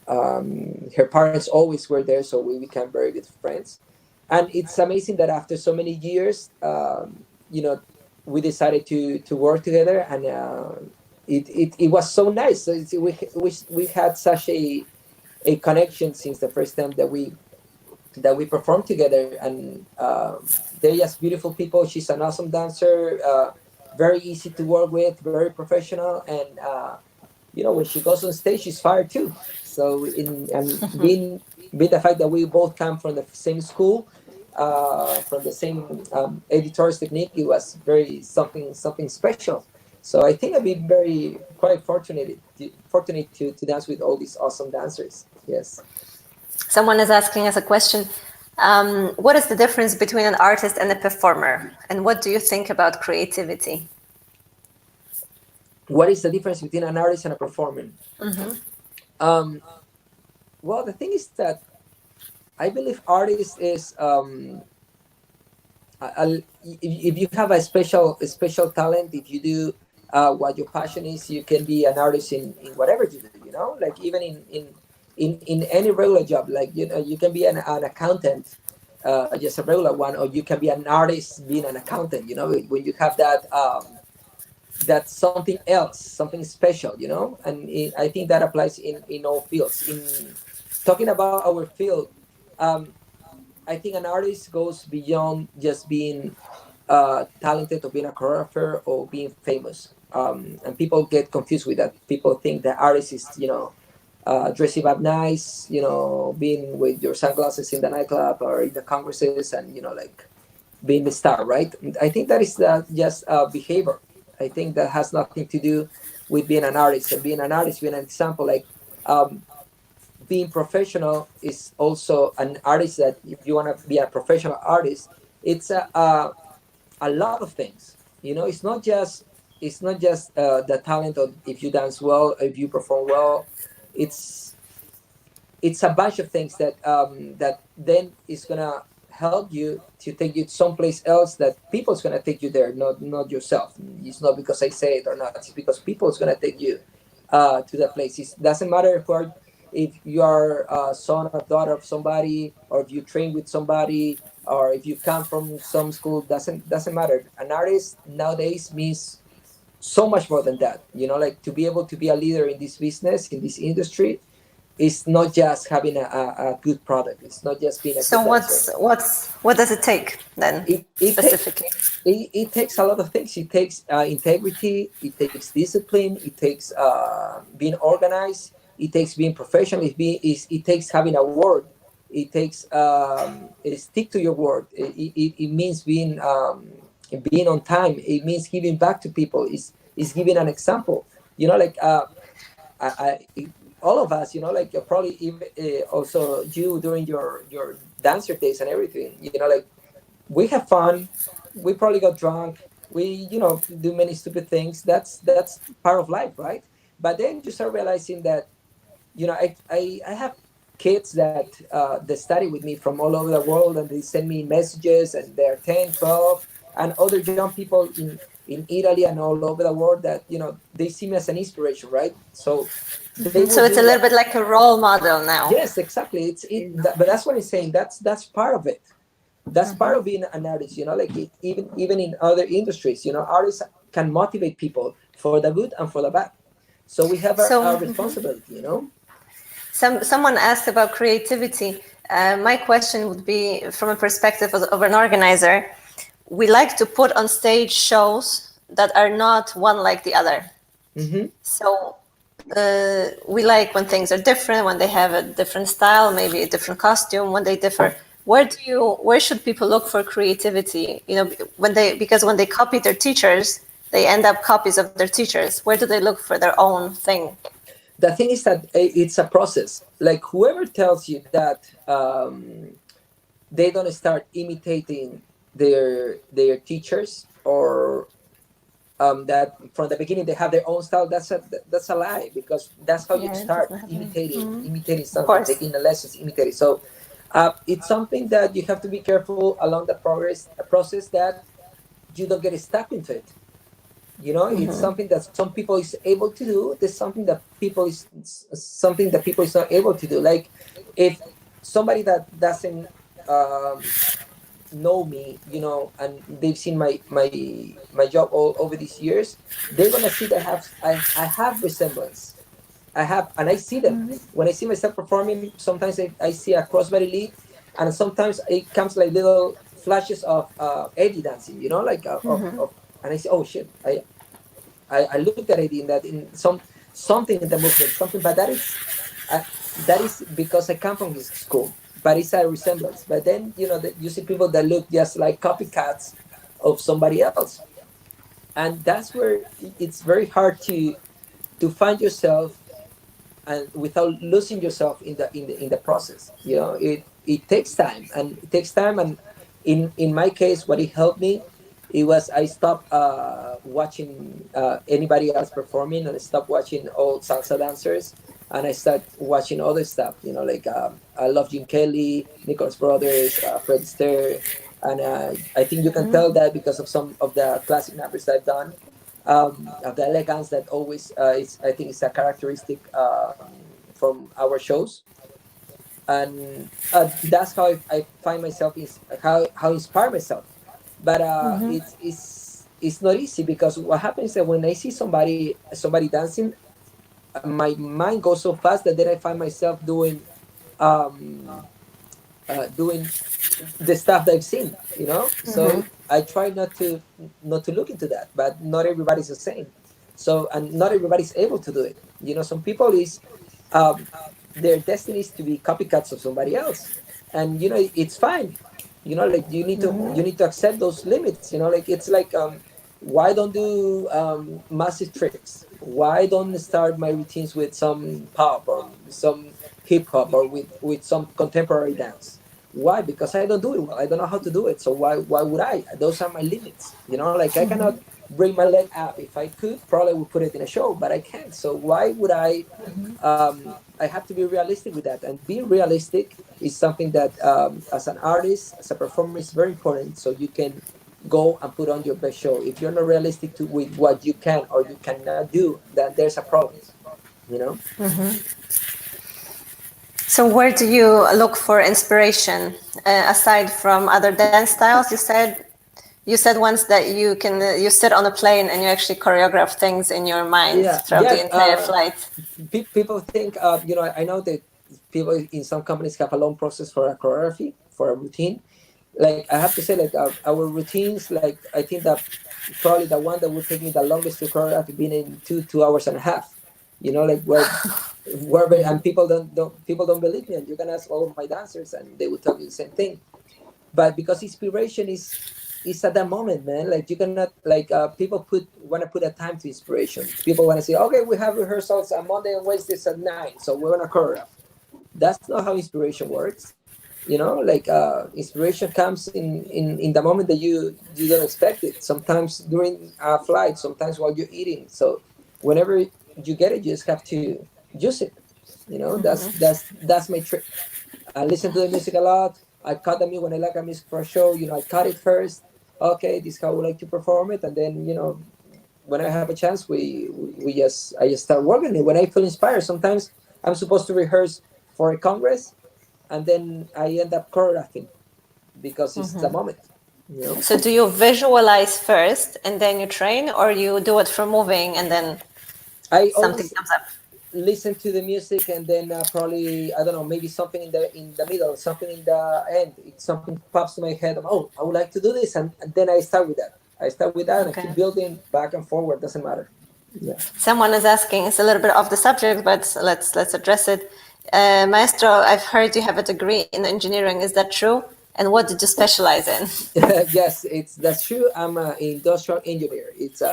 her parents always were there, so we became very good friends. And it's amazing that after so many years, we decided to work together. And it was so nice. So we had such a connection since the first time that we performed together. And they're just beautiful people. She's an awesome dancer, very easy to work with, very professional. And when she goes on stage, she's fire too. So being the fact that we both come from the same school, from the same Eddie Torres technique, it was very something special. So I think I've been very quite fortunate to dance with all these awesome dancers. Yes. Someone is asking us a question. What is the difference between an artist and a performer? And what do you think about creativity? What is the difference between an artist and a performer? Well, the thing is that I believe artist is if you have a special talent, if you do what your passion is, you can be an artist in whatever you do. Like even in any regular job, like you can be an accountant, just a regular one, or you can be an artist being an accountant. When you have that's something else, something special. And I think that applies in all fields. In talking about our field, I think an artist goes beyond just being talented, or being a choreographer, or being famous. And people get confused with that. People think the artist is dressing up nice, being with your sunglasses in the nightclub or in the congresses, and like being the star, right? I think that is just behavior. I think that has nothing to do with being an artist. And being an artist, being an example, like being professional is also an artist. That if you want to be a professional artist, it's a lot of things. It's not just the talent of if you dance well, if you perform well. It's a bunch of things that then is gonna help you to take you someplace else, that people's gonna take you there, not yourself. It's not because I say it or not. It's because people's gonna take you to that place. It doesn't matter if you are a son or daughter of somebody, or if you train with somebody, or if you come from some school. Doesn't matter. An artist nowadays means so much more than that. Like to be able to be a leader in this business, in this industry, it's not just having a good product. It's not just being a So good dancer. what does it take then, specifically? It takes a lot of things. It takes integrity. It takes discipline. It takes being organized. it takes being professional, it takes having a word, it takes it stick to your word. It means being on time. It means giving back to people. Is giving an example. Like all of us, like probably even also you during your dancer days and everything. Like we have fun, we probably got drunk, we do many stupid things. That's part of life, right? But then you start realizing that I have kids that they study with me from all over the world, and they send me messages, and they're 10, 12, and other young people in Italy and all over the world that they see me as an inspiration, right? So they will So it's do a little what. bit like a role model now. Yes, exactly. But that's what I'm saying. That's part of it. That's part of being an artist. Like even in other industries, artists can motivate people for the good and for the bad. So we have our So responsibility. someone asked about creativity. My question would be from a perspective of an organizer. We like to put on stage shows that are not one like the other. Hmm. So we like when things are different, when they have a different style, maybe a different costume, when they differ. Where should people look for creativity? Because when they copy their teachers, they end up copies of their teachers. Where do they look for their own thing? The thing is that it's a process. Like whoever tells you that they don't start imitating their teachers, or that from the beginning they have their own style, that's a lie, because that's how you Yeah, it start doesn't happen. imitating Of something, course. taking the lessons, imitating. So it's something that you have to be careful along the process, that you don't get stuck into it. It's something that some people is able to do. There's something that people is not able to do. Like if somebody that doesn't um, know me, and they've seen my job all over these years, they're gonna see that I have resemblance. I have, and I see them when I see myself performing. Sometimes I see a crossbody lead, and sometimes it comes like little flashes of Eddie dancing, like and I say, oh shit, I looked at it in something in the movement, something, but uh, that is because I come from his school, but it's a resemblance. But then you see people that look just like copycats of somebody else, and that's where it's very hard to find yourself, and without losing yourself in the process. It takes time, and in my case, what it helped me, it was I stopped watching anybody else performing, and I stopped watching old salsa dancers, and I started watching other stuff, like I love Jim Kelly, Nicholas Brothers, Fred Astaire. And I think you can tell that because of some of the classic numbers I've done, of the elegance that always I think is a characteristic from our shows. And that's how I find myself, how inspire myself. But it's not easy, because what happens is that when I see somebody dancing, my mind goes so fast that then I find myself um, doing the stuff that I've seen, So I try not to look into that, but not everybody's the same. So, and not everybody's able to do it. Some people is um, their destiny is to be copycats of somebody else, and it's fine. Like you need to accept those limits. Like it's like why don't do massive tricks? Why don't start my routines with some pop or some hip hop, or with some contemporary dance? Why? Because I don't do it well. I don't know how to do it. So why would I? Those are my limits. Like I cannot bring my leg up. If I could, probably would put it in a show, but I can't. So why would I? I have to be realistic with that, and being realistic is something that, as an artist, as a performer, is very important. So you can go and put on your best show. If you're not realistic with what you can or you cannot do, then there's a problem. You know. So where do you look for inspiration aside from other dance styles? You said once that you sit on a plane and you actually choreograph things in your mind Yeah, throughout the yeah. entire flight. People think, I know that people in some companies have a long process for a choreography, for a routine. Like I have to say, like our routines, like I think that probably the one that would take me the longest to choreograph being in 2 hours and a half. like and people don't believe me, and you can ask all of my dancers and they will tell you the same thing. But because inspiration is at that moment, man. Like, you cannot, like, people want to put a time to inspiration. People want to say, okay, we have rehearsals on Monday and Wednesdays at 9, so we're gonna choreograph. That's not how inspiration works. Like, inspiration comes in the moment that you don't expect it. Sometimes during a flight, sometimes while you're eating. So whenever you get it, you just have to use it. That's my trick. I listen to the music a lot. I cut the music when I like a music for a show. I cut it first. Okay, this is how I would like to perform it, and then when I have a chance, I just start working it. When I feel inspired, sometimes I'm supposed to rehearse for a congress, and then I end up choreographing because it's the moment. So do you visualize first and then you train, or you do it for moving and then I something always comes up? listen to the music, and then probably, I don't know, maybe something in the middle, something in the end. It's something pops to my head. Oh, I would like to do this, and then I start with that. And I Okay. keep building back and forward. Doesn't matter. Yeah. Someone is asking, it's a little bit off the subject, but let's address it. Maestro, I've heard you have a degree in engineering. Is that true? And what did you specialize in? Yes, that's true. I'm an industrial engineer. It's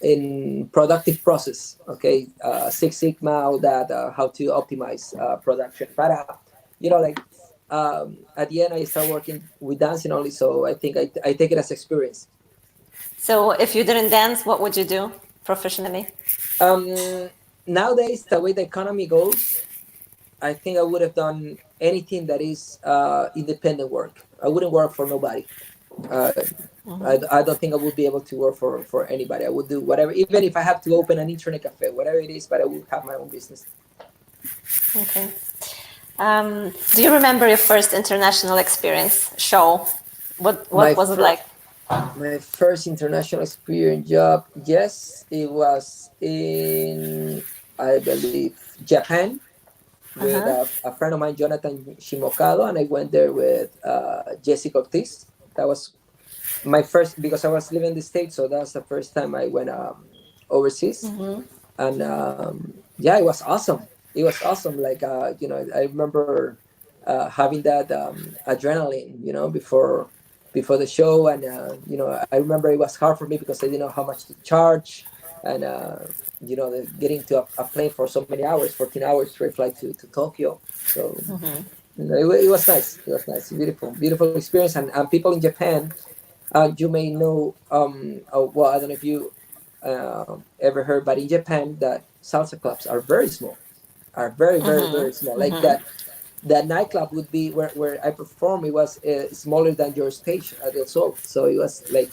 in productive process. Okay, Six Sigma, all that. How to optimize production. But like, at the end, I start working with dancing only. So I think I take it as experience. So if you didn't dance, what would you do professionally? Nowadays, the way the economy goes, I think I would have done anything that is independent work. I wouldn't work for nobody. Uh, I don't think I would be able to work for anybody. I would do whatever, even if I have to open an internet cafe, whatever it is, but I would have my own business. Okay. Do you remember your first international experience show? What was it like? My first international experience job, yes, it was in, I believe, Japan, with a friend of mine, Jonathan Shimokado, and I went there with Jessica Ortiz. That was my first, because I was living in the States, so that was the first time I went overseas. And yeah, it was awesome. It was awesome. Like, I remember having that adrenaline, before the show, and I remember it was hard for me because I didn't know how much to charge, and getting to a plane for so many hours, 14 hours straight flight to Tokyo. So it was nice. It was nice, beautiful, beautiful experience, and people in Japan. You may know, well, I don't know if you ever heard, but in Japan, that salsa clubs are very small, are very, very, very small. Like that nightclub would be where I perform. It was smaller than your stage at El Sol, so it was like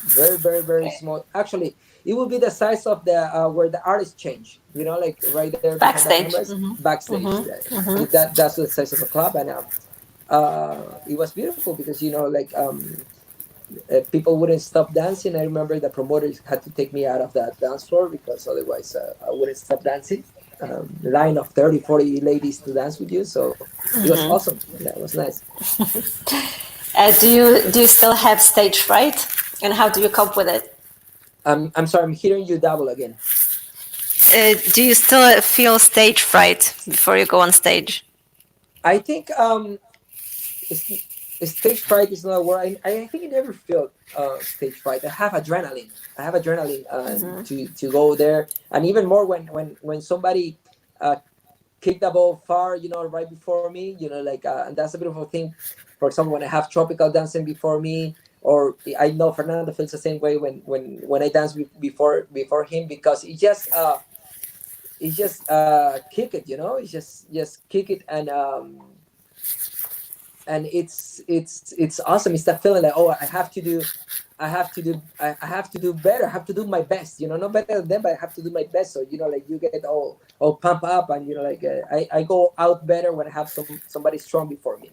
very, very, very small. Actually, it would be the size of the where the artists change. Like right there behind the Backstage. cameras, backstage. That's the size of the club, and it was beautiful because like. People wouldn't stop dancing. I remember the promoters had to take me out of that dance floor because otherwise I wouldn't stop dancing. Line of 30, 40 ladies to dance with you. So it was awesome. Yeah, it was nice. Do you still have stage fright, and how do you cope with it? I'm sorry, I'm hearing you double again. Do you still feel stage fright before you go on stage? I think it's, stage fright is not a word. I think I never felt stage fright. I have adrenaline. To go there, and even more when somebody kick the ball far, right before me, like, and that's a beautiful thing. For example, when I have tropical dancing before me, or I know Fernando feels the same way when I dance before him, because it's just kick it, it's just kick it, and it's awesome. It's that feeling like, oh, I have to do better. I have to do my best. Not better than them, but I have to do my best. So like you get all pump up, and like I go out better when I have somebody strong before me.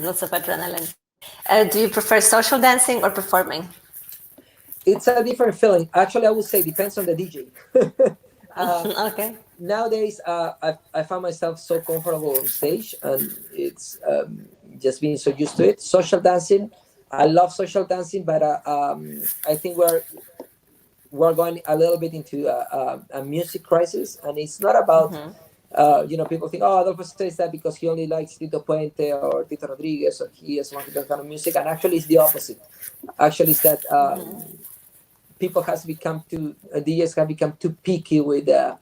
Lots of adrenaline. Do you prefer social dancing or performing? It's a different feeling. Actually, I would say depends on the DJ. Okay. Nowadays, I find myself so comfortable on stage, and it's just being so used to it. Social dancing, I love social dancing, but I think we're going a little bit into a music crisis, and it's not about people think, oh, Adolfo says that because he only likes Tito Puente or Tito Rodriguez, or he is one of that kind of music, and actually it's the opposite. Actually, it's that people has become too DJs have become too picky with the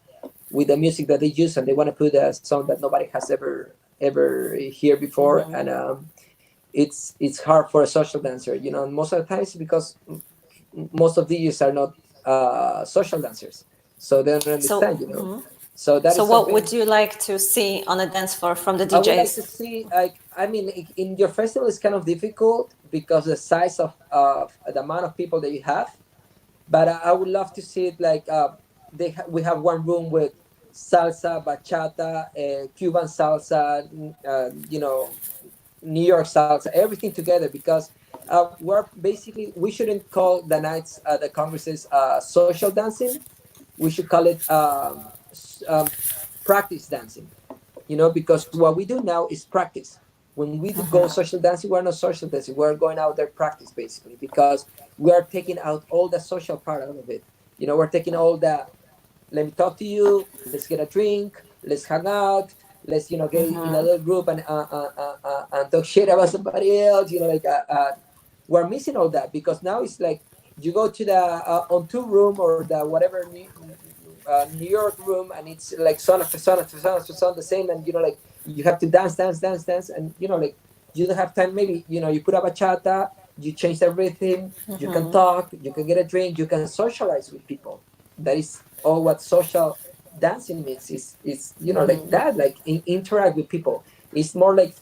music that they use, and they want to put a song that nobody has ever heard before, and it's hard for a social dancer, most of the times, because most of DJs are not social dancers, so they don't understand, So that So is what something would you like to see on a dance floor from the I would like DJs? to see. In your festival, it's kind of difficult because the size of the amount of people that you have. But I would love to see it like we have one room with salsa, bachata, Cuban salsa, New York salsa, everything together, because we shouldn't call the nights, the congresses, social dancing. We should call it practice dancing, because what we do now is practice. When we go social dancing, we're not social dancing, we're going out there practice, basically, because we are taking out all the social part out of it. We're taking all the, let me talk to you, let's get a drink, let's hang out, let's get in a little group and talk shit about somebody else, we're missing all that, because now it's like you go to the on two room, or the whatever New York room, and it's like son after son after son after son the same, and you have to dance, and you don't have time. Maybe you put a bachata, you change the rhythm, you can talk, you can get a drink, you can socialize with people. That is all what social dancing means. Is like that, like interact with people. It's more like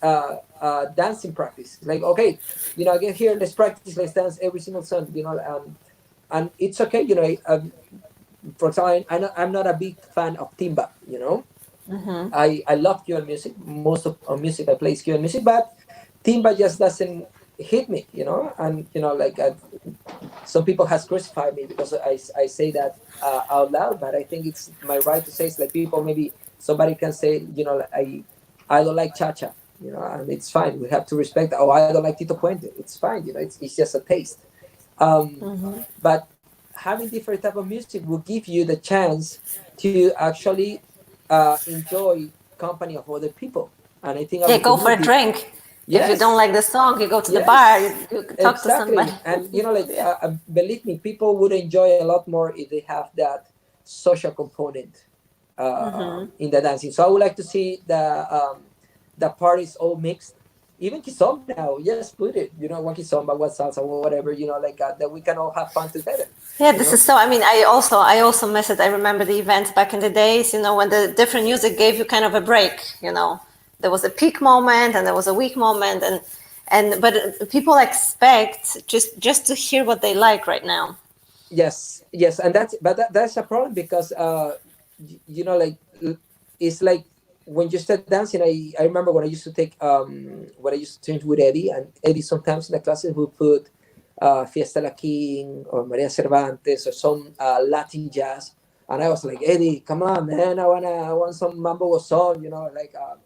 dancing practice. Like, okay, I get here, let's practice, let's dance every single song. And it's okay. For example, I'm not a big fan of timba. I love Cuban music. Most of music I play is Cuban music, but timba just doesn't hit me. And some people has crucified me because I say that out loud, but I think it's my right to say. It's like people, maybe somebody can say, I don't like cha-cha, and it's fine. We have to respect that. Oh, I don't like Tito Puente. It's fine. It's just a taste. But having different type of music will give you the chance to actually enjoy company of other people. And I think Yeah, our go for a community, drink. If you don't yes, like the song, you go to the bar, yes, you talk to somebody. exactly. And Yeah. believe me, people would enjoy a lot more if they have that social component in the dancing. So I would like to see the parties all mixed. Even kizomba now, yes, put it. One kizomba, one salsa, one whatever. That we can all have fun together. Yeah, You this know. is so. I mean, I also miss it. I remember the events back in the days, when the different music gave you kind of a break. There was a peak moment and there was a weak moment, but people expect just to hear what they like right now. Yes, and that's a problem, because it's like when you start dancing. I remember when I used to train with Eddie, and Eddie sometimes in the classes would put Fiesta La King or Maria Cervantes or some Latin jazz, and I was like, Eddie, come on, man, I want some mambo song,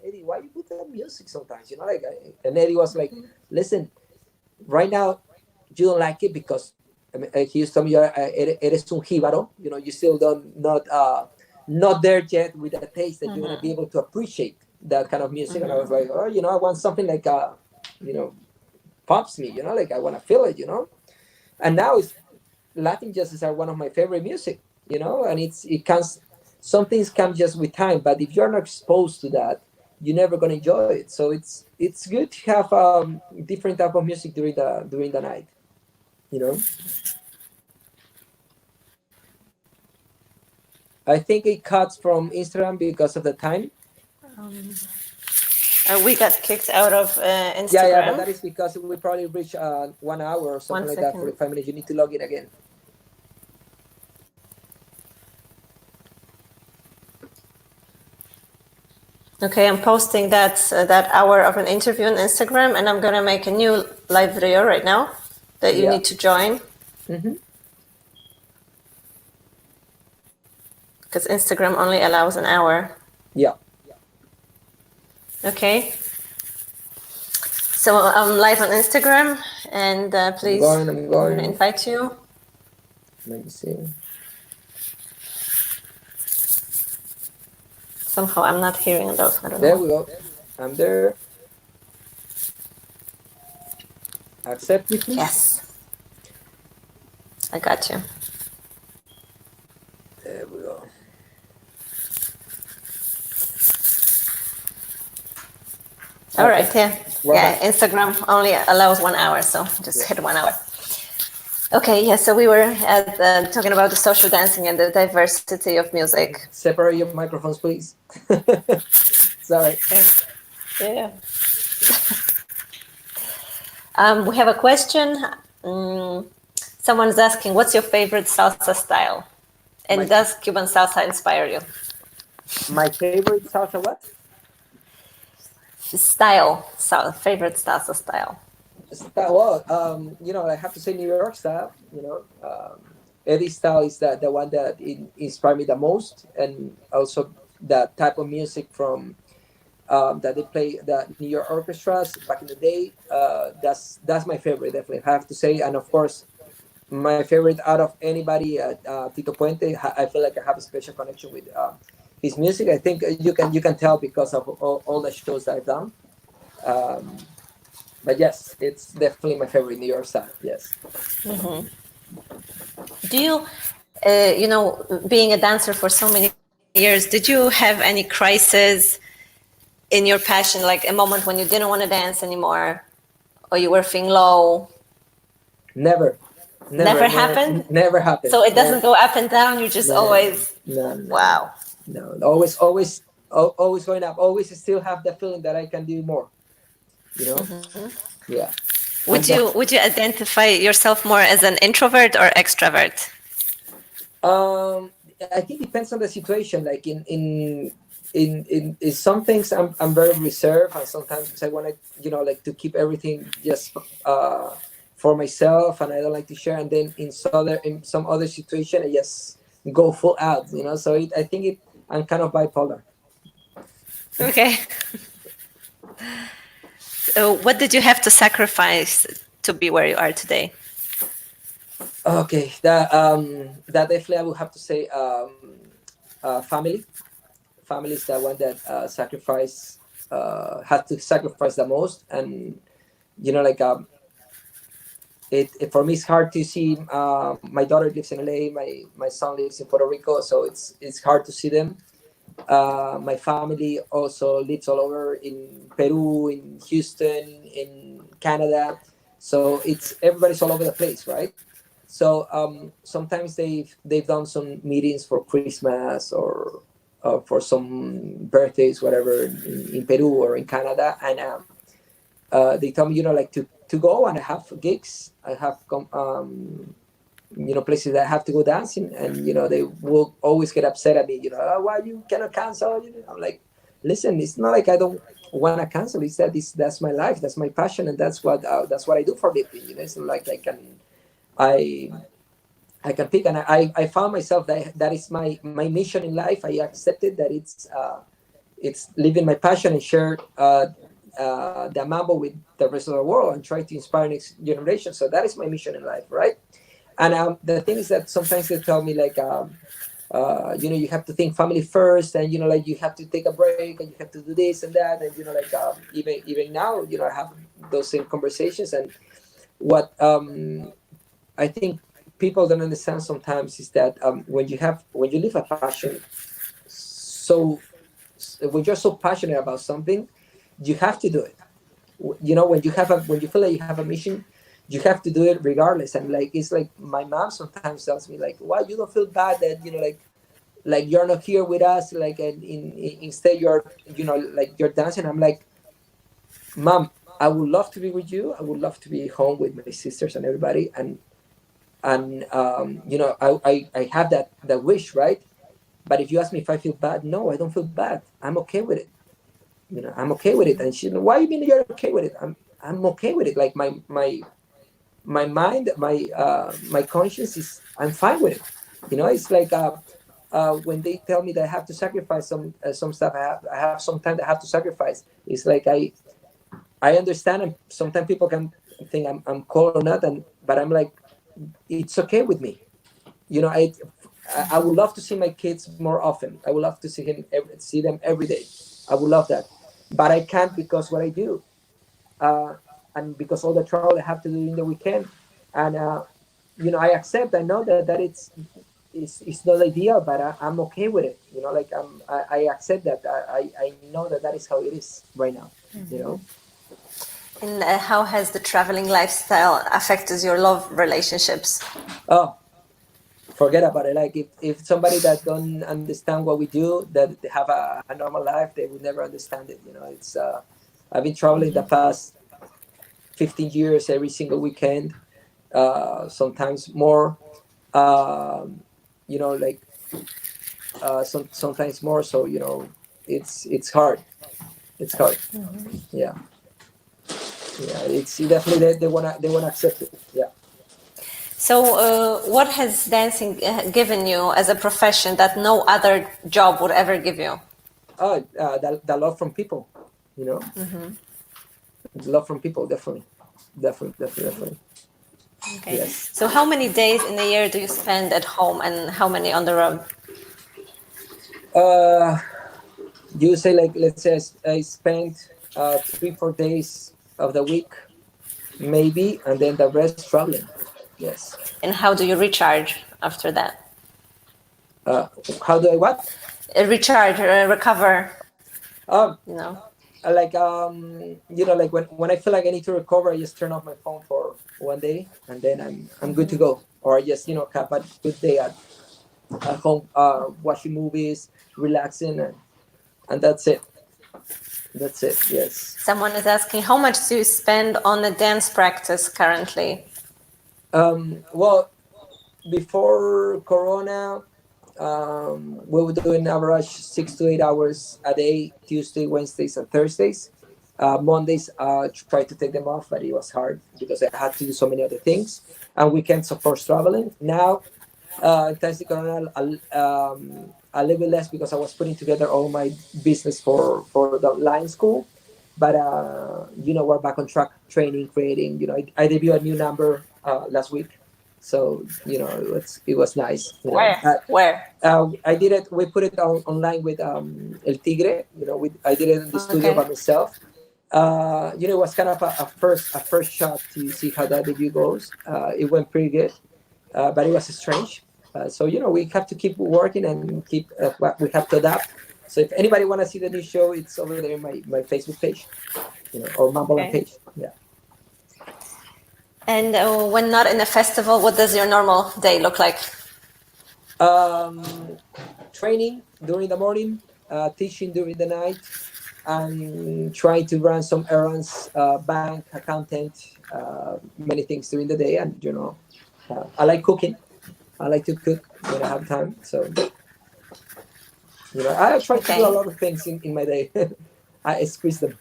Eddie, why you put that music sometimes, and Eddie was like, listen, right now you don't like it because he used to tell me, eres un jíbaro, you still not there yet with a taste that you're going to be able to appreciate that kind of music. And I was like, oh, I want something like pops me, I want to feel it, and now it's Latin jazzes are one of my favorite music, and it comes, some things come just with time, but if you're not exposed to that, you're never going to enjoy it. So it's good to have different type of music during the night, you know. I think it cuts from Instagram because of the time. We got kicked out of Yeah, but Instagram. that is because we probably reach 1 hour or something One like that, second. 45 minutes. You need to log in again. Okay, I'm posting that hour of an interview on Instagram, and I'm gonna make a new live video right now that you Yeah. need to join, because Instagram only allows an hour. Yeah. Okay. So I'm live on Instagram, and please, I'm I'm gonna going. invite you. Let me see. Somehow I'm not hearing those. I don't There know. we go. I'm there. Accept me, please. Yes, I got you. There we go. All Okay. right, yeah. We're Yeah, back. Instagram only allows 1 hour, so just Yeah. hit 1 hour. Okay, yeah, so we were talking about the social dancing and the diversity of music. Separate your microphones, please. Sorry. Yeah. We have a question. Someone's asking, what's your favorite salsa style? And My does Cuban salsa inspire you? my favorite salsa what? Favorite salsa style. Well, I have to say New York style. Eddie style is the one that inspired me the most, and also the type of music from that they play the New York orchestras back in the day. That's my favorite, definitely. I have to say, and of course, my favorite out of anybody, Tito Puente. I feel like I have a special connection with his music. I think you can tell because of all the shows that I've done. Um, but yes, it's definitely my favorite New York style. Yes. Do you, being a dancer for so many years, did you have any crisis in your passion, like a moment when you didn't want to dance anymore or you were feeling low? Never, never, Never never, happened? never happened. So it No, doesn't go up and down, you just no, always, no, no, no, wow. no. Always, always, always going up. Always still have the feeling that I can do more. You know? Yeah. And Would you identify yourself more as an introvert or extrovert? I think it depends on the situation. Like in some things, I'm very reserved, and sometimes I want to like to keep everything just for myself, and I don't like to share. And then in some other situation, I just go full out. So I think I'm kind of bipolar. Okay. So what did you have to sacrifice to be where you are today? Okay, that definitely I would have to say family. Family is the one that had to sacrifice the most, and like it for me it's hard to see. My daughter lives in LA. My son lives in Puerto Rico, so it's hard to see them. My family also lives all over in Peru, in Houston, in Canada. So it's everybody's all over the place, right? So sometimes they've done some meetings for Christmas or for some birthdays, whatever, in Peru or in Canada, and they tell me, like to go, and I have gigs. I have places that I have to go dancing, and they will always get upset at me. "Oh, why you cannot cancel?" I'm like, listen, it's not like I don't want to cancel. It's that that's my life, that's my passion, and that's what I do for a living. It's not like I I can pick, and I found myself that is my mission in life. I accepted that it's living my passion and share the mambo with the rest of the world and try to inspire next generation. So that is my mission in life, right? And the thing is that sometimes they tell me like, you have to think family first, and like you have to take a break, and you have to do this and that, and like even now, I have those same conversations. And what I think people don't understand sometimes is that when you live a passion, so when you're so passionate about something, you have to do it. When you feel like you have a mission, you have to do it regardless. And like it's like my mom sometimes tells me like, why you don't feel bad that like you're not here with us, like, and instead you're like you're dancing. I'm like, mom, I would love to be with you, I would love to be home with my sisters and everybody, and I have that wish, right? But if you ask me if I feel bad, no, I don't feel bad. I'm okay with it. I'm okay with it. And she, why you mean you're okay with it? I'm okay with it. Like my mind, my conscience is, I'm fine with it. It's like when they tell me that I have to sacrifice some stuff, I have some time that I have to sacrifice. It's like I understand, and sometimes people can think I'm cold or not, but I'm like, it's okay with me. you know, I would love to see my kids more often. I would love to see them every day. I would love that, but I can't because what I do, uh, and because all the travel I have to do in the weekend, and you know, I accept. I know that it's not ideal, but I'm okay with it. You know, like I accept that. I know that is how it is right now. You know. And how has the traveling lifestyle affected your love relationships? Oh, forget about it. Like if somebody that don't understand what we do, that they have a normal life, they would never understand it. You know, it's I've been traveling the past 15 years every single weekend, sometimes more. Um, you know, like sometimes more. So you know, it's hard. It's hard. Yeah, yeah. It's definitely they wanna accept it. Yeah. So, what has dancing given you as a profession that no other job would ever give you? Oh, the love from people. You know, the love from people. Definitely, definitely. Okay. Yes. So, how many days in a year do you spend at home, and how many on the road? Uh, you say like let's say I spent 3 4 days of the week maybe, and then the rest traveling. Yes. And how do you recharge after that? Uh, how do I what? Recharge, recover. Um, You know. like you know, like when I feel like I need to recover, I just turn off my phone for one day, and then I'm good to go. Or I just have a good day at home, watching movies, relaxing, and that's it. That's it. Yes. Someone is asking, how much do you spend on a dance practice currently? Well, before Corona, we were doing average 6 to 8 hours a day, Tuesday, Wednesdays, and Thursdays. Mondays, tried to take them off, but it was hard because I had to do so many other things. And weekends, of course, traveling. Now, thanks to Corona, a little bit less because I was putting together all my business for the line school. But we're back on track, training, creating. I debuted a new number last week, so it was nice. Where? Where? I did it. We put it online with El Tigre. I did it in the studio Okay. by myself. It was kind of a first shot to see how that debut goes. It went pretty good, but it was strange. So we have to keep working and we have to adapt. So if anybody want to see the new show, it's over there in my Facebook page, or MamboLand Okay. page. Yeah. And when not in a festival, what does your normal day look like? Um, Training during the morning, teaching during the night, and trying to run some errands, bank, accountant, many things during the day. And I like cooking. I like to cook when I have time. So I try to do a Okay. lot of things in my day. I squeeze them.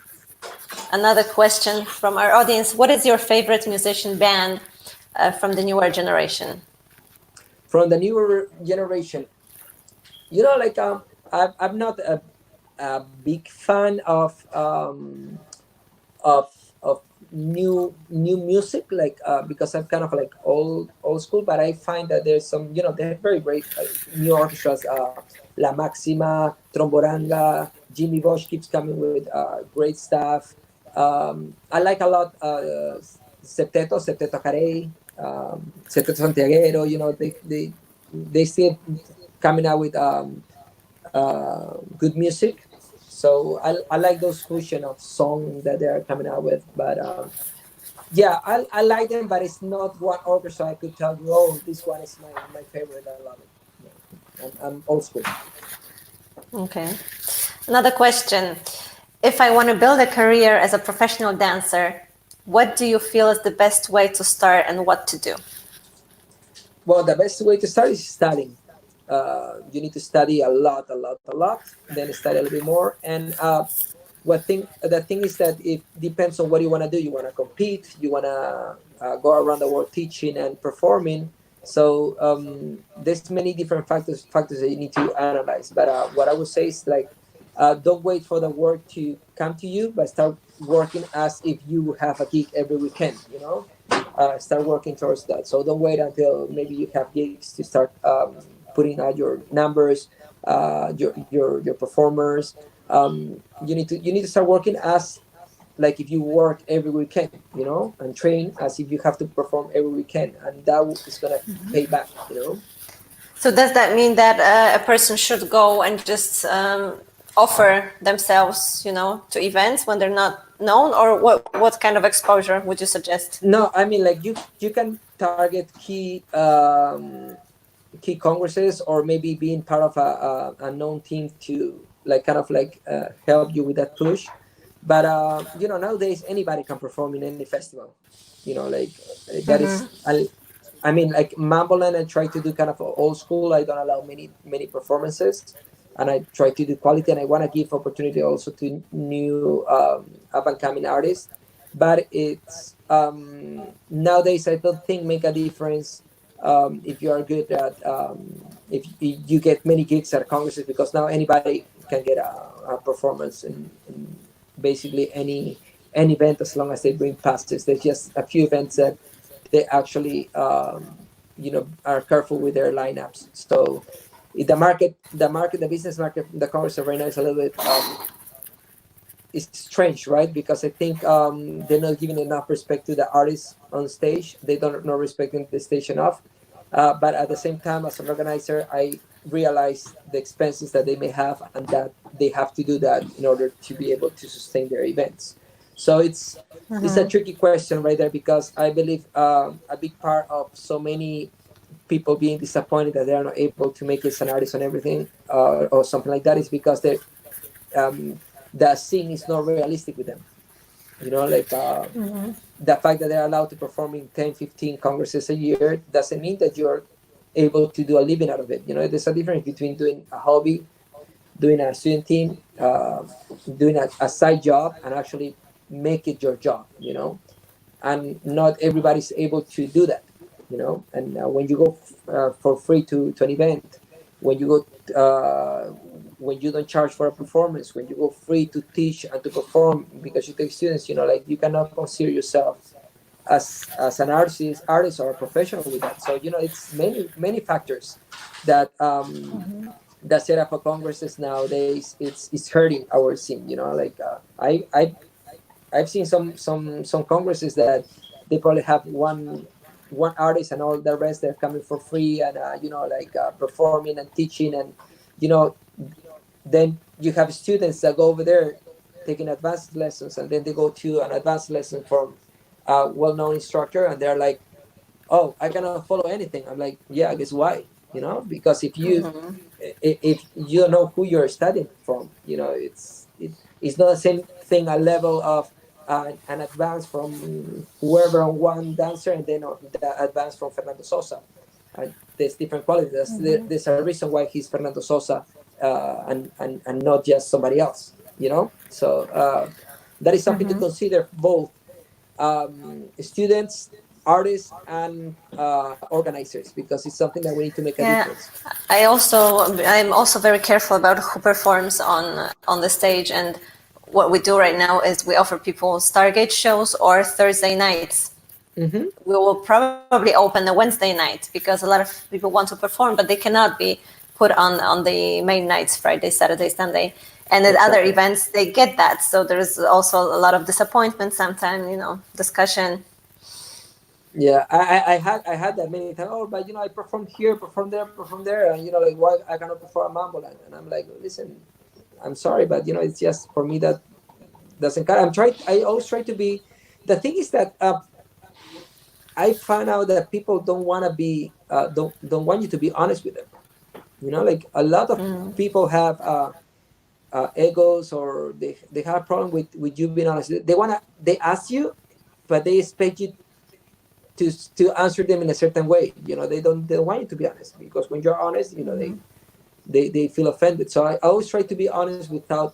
Another question from our audience. What is your favorite musician band from the newer generation? From the newer generation, like I'm not a big fan of of new music, like because I'm kind of like old school, but I find that there's some, they're very great new orchestras, La Maxima, Tromboranga, Jimmy Bosch keeps coming with great stuff. I like a lot Septeto Carey, Septeto Santiaguero. They still coming out with good music. So I like those fusion of song that they are coming out with. But yeah, I like them, but it's not one orchestra I could tell you, oh, this one is my favorite. I love it. No. I'm old school. Okay. Another question. If I want to build a career as a professional dancer, what do you feel is the best way to start and what to do? Well, the best way to start is studying. You need to study a lot, a lot, a lot. Then study a little bit more. And the thing is that it depends on what you want to do. You want to compete. You want to go around the world teaching and performing. So there's many different factors that you need to analyze. But what I would say is like, don't wait for the work to come to you, but start working as if you have a gig every weekend. start working towards that. So don't wait until maybe you have gigs to start putting out your numbers, your performers. You need to start working as like if you work every weekend, and train as if you have to perform every weekend, and that is gonna pay back. So does that mean that a person should go and just offer themselves, to events when they're not known, or what kind of exposure would you suggest? No, I mean, like you can target key congresses, or maybe being part of a known team to like kind of like help you with that push. But nowadays anybody can perform in any festival. Like that is. I mean, like MamboLand, I try to do kind of old school. I don't allow many performances, and I try to do quality. And I want to give opportunity also to new up and coming artists. But it's nowadays I don't think make a difference if you are good at if you get many gigs at congresses, because now anybody can get a performance in basically any event, as long as they bring passes. There's just a few events that they actually are careful with their lineups. So the business market, the congress right now is a little bit it's strange, right? Because I think they're not giving enough respect to the artists on stage. They don't not respecting the stage enough. But at the same time, as an organizer, I realize the expenses that they may have, and that they have to do that in order to be able to sustain their events. So it's a tricky question right there, because I believe a big part of so many people being disappointed that they are not able to make it an artist on everything, or something like that, is because um, the scene is not realistic with them. Like the fact that they're allowed to perform in 10, 15 congresses a year doesn't mean that you're able to do a living out of it. There's a difference between doing a hobby, doing a student team, doing a side job, and actually make it your job. And not everybody's able to do that. And when you go for free to an event, when you go when you don't charge for a performance, when you go free to teach and to perform because you take students, like you cannot consider yourself as an artist or a professional with that. So it's many factors that the setup of congresses nowadays it's hurting our scene. Like I've seen some congresses that they probably have one artist, and all the rest they're coming for free, and performing and teaching, and you know then you have students that go over there taking advanced lessons, and then they go to an advanced lesson from a well-known instructor, and they're like, oh, I cannot follow anything. I'm like, yeah, I guess why? Because if you don't know who you're studying from, it's not the same thing, a level of an advance from whoever on one dancer, and then the advance from Fernando Sosa. There's different qualities. There's a reason why he's Fernando Sosa, and not just somebody else. So that is something to consider, both students, artists, and organizers, because it's something that we need to make a difference. I'm also very careful about who performs on the stage, and what we do right now is we offer people Stargate shows or Thursday nights. We will probably open a Wednesday night, because a lot of people want to perform, but they cannot be put on the main nights, Friday, Saturday, Sunday. And at other events, they get that. So there's also a lot of disappointment sometimes, discussion. Yeah, I had that many times. Oh, but I performed here, performed there, and like, why I cannot perform a MamboLand? And I'm like, listen, I'm sorry, but it's just, for me, that doesn't count. I always try to be. The thing is that I found out that people don't want to be don't want you to be honest with them. Like a lot of people have egos, or they have a problem with you being honest. They ask you, but they expect you to answer them in a certain way. They don't want you to be honest, because when you're honest, they feel offended. So I always try to be honest without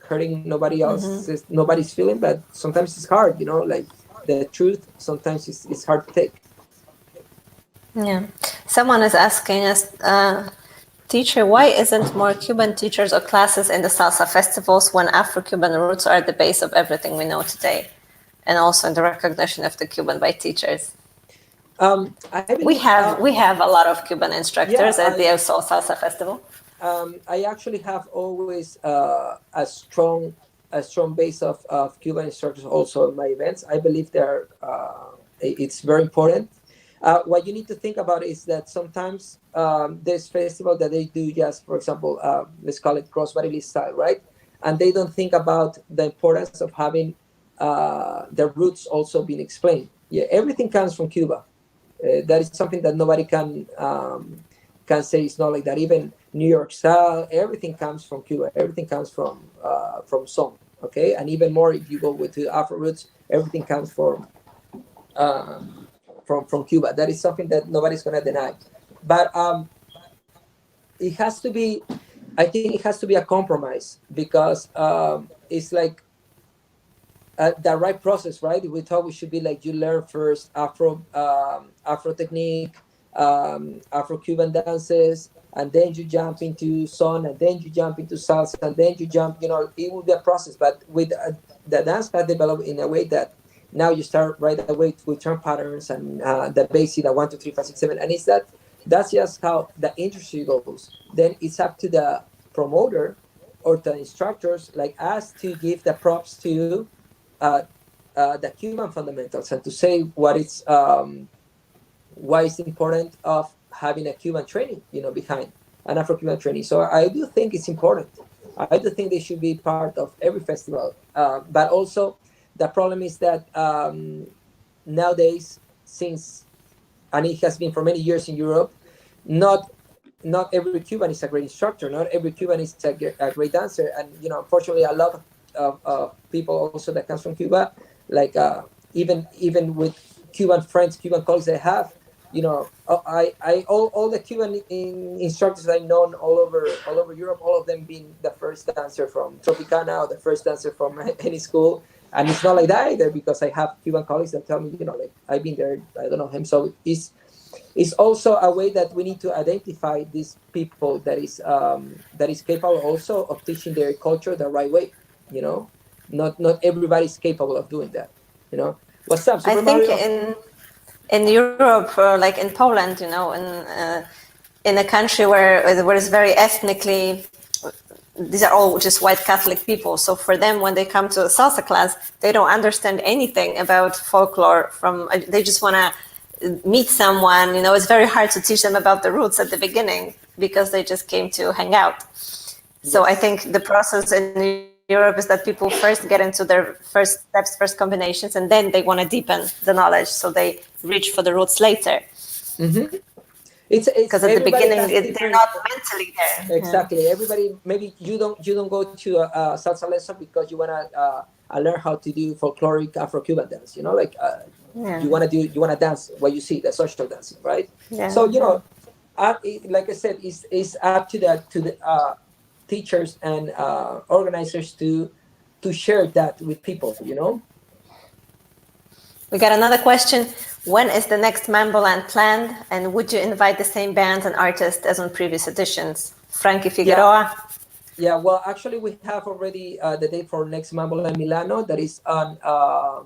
hurting nobody's feeling. But sometimes it's hard. Like the truth sometimes it's hard to take. Yeah, someone is asking us, teacher, why isn't more Cuban teachers or classes in the salsa festivals when Afro-Cuban roots are at the base of everything we know today? and also in the recognition of the Cuban by teachers. I believe, We have a lot of Cuban instructors at the El Sol Salsa Festival. I actually have always a strong base of Cuban instructors also in my events. I believe it's very important. What you need to think about is that sometimes there's festival that they do just, for example, let's call it cross-body style, right? And they don't think about the importance of having the roots also being explained. Yeah, everything comes from Cuba. That is something that nobody can say it's not like that. Even New York style, everything comes from Cuba. Everything comes from song. Okay, and even more if you go with the Afro roots, everything comes uh, from Cuba. That is something that nobody's gonna deny. But it has to be. I think it has to be a compromise because it's like the right process, right? We thought we should be like you learn first Afro technique, Afro-Cuban dances, and then you jump into son, and then you jump into salsa, and then you jump. You know, it will be a process. But with the dance has developed in a way that now you start right away with turn patterns and the basic, the 1, 2, 3, 5, 6, 7, and that's just how the industry goes. Then it's up to the promoter or the instructors like us to give the props to uh, the Cuban fundamentals and to say why it's important of having a Cuban training, behind an Afro-Cuban training. So I do think it's important. I do think they should be part of every festival. But also, the problem is that nowadays, and it has been for many years in Europe, not every Cuban is a great instructor. Not every Cuban is a great dancer. And unfortunately, a lot of people also that comes from Cuba, like even with Cuban friends, Cuban colleagues I have, all the Cuban instructors I've known all over Europe, all of them being the first dancer from Tropicana or the first dancer from any school. And it's not like that either because I have Cuban colleagues that tell me, like I've been there, I don't know him. So it's also a way that we need to identify these people that is capable also of teaching their culture the right way. Not everybody's capable of doing that. What's up, Super I think Mario? in Europe, like in Poland, in a country where it's very ethnically, these are all just white Catholic people. So for them, when they come to a salsa class, they don't understand anything about folklore. They just want to meet someone. It's very hard to teach them about the roots at the beginning because they just came to hang out. So I think the process in Europe is that people first get into their first steps, first combinations, and then they want to deepen the knowledge. So they reach for the roots later. Mm-hmm. Because at the beginning they're not mentally there. Exactly. Everybody, maybe you don't go to a salsa lesson because you wanna learn how to do folkloric Afro-Cuban dance. You wanna dance what you see, the social dancing, right? Yeah. So like I said, it's up to the teachers and organizers to share that with people. We got another question. When is the next MamboLand planned? And would you invite the same bands and artists as on previous editions? Frankie Figueroa? Yeah, well, actually, we have already the date for next MamboLand Milano. That is on, how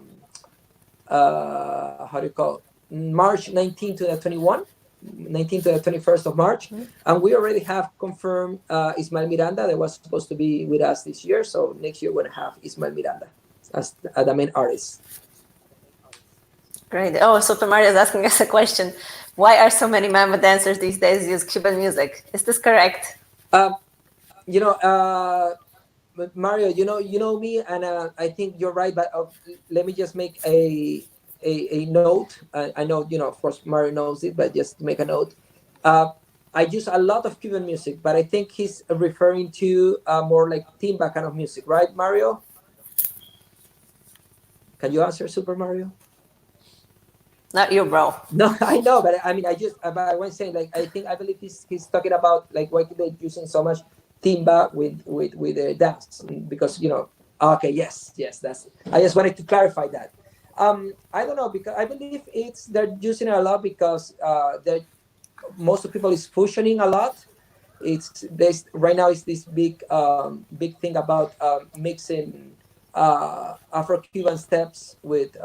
do you call it? March 19 to the 21, 19 to the 21st of March. Mm-hmm. And we already have confirmed Ismael Miranda that was supposed to be with us this year. So next year we're going to have Ismael Miranda as the main artist. Great. Oh, Super Mario is asking us a question. Why are so many mambo dancers these days use Cuban music? Is this correct? Mario, you know me, and I think you're right. But let me just make a note. I know, of course, Mario knows it, but just to make a note. I use a lot of Cuban music, but I think he's referring to more like timba kind of music, right, Mario? Can you answer, Super Mario? Not you, bro. No, I know, but I mean, I was saying, like, I believe he's talking about like why they're using so much timba with dance because okay, yes, that's. I just wanted to clarify that. I don't know because I believe they're using it a lot because most of people is fusioning a lot. It's this right now is this big thing about mixing Afro-Cuban steps with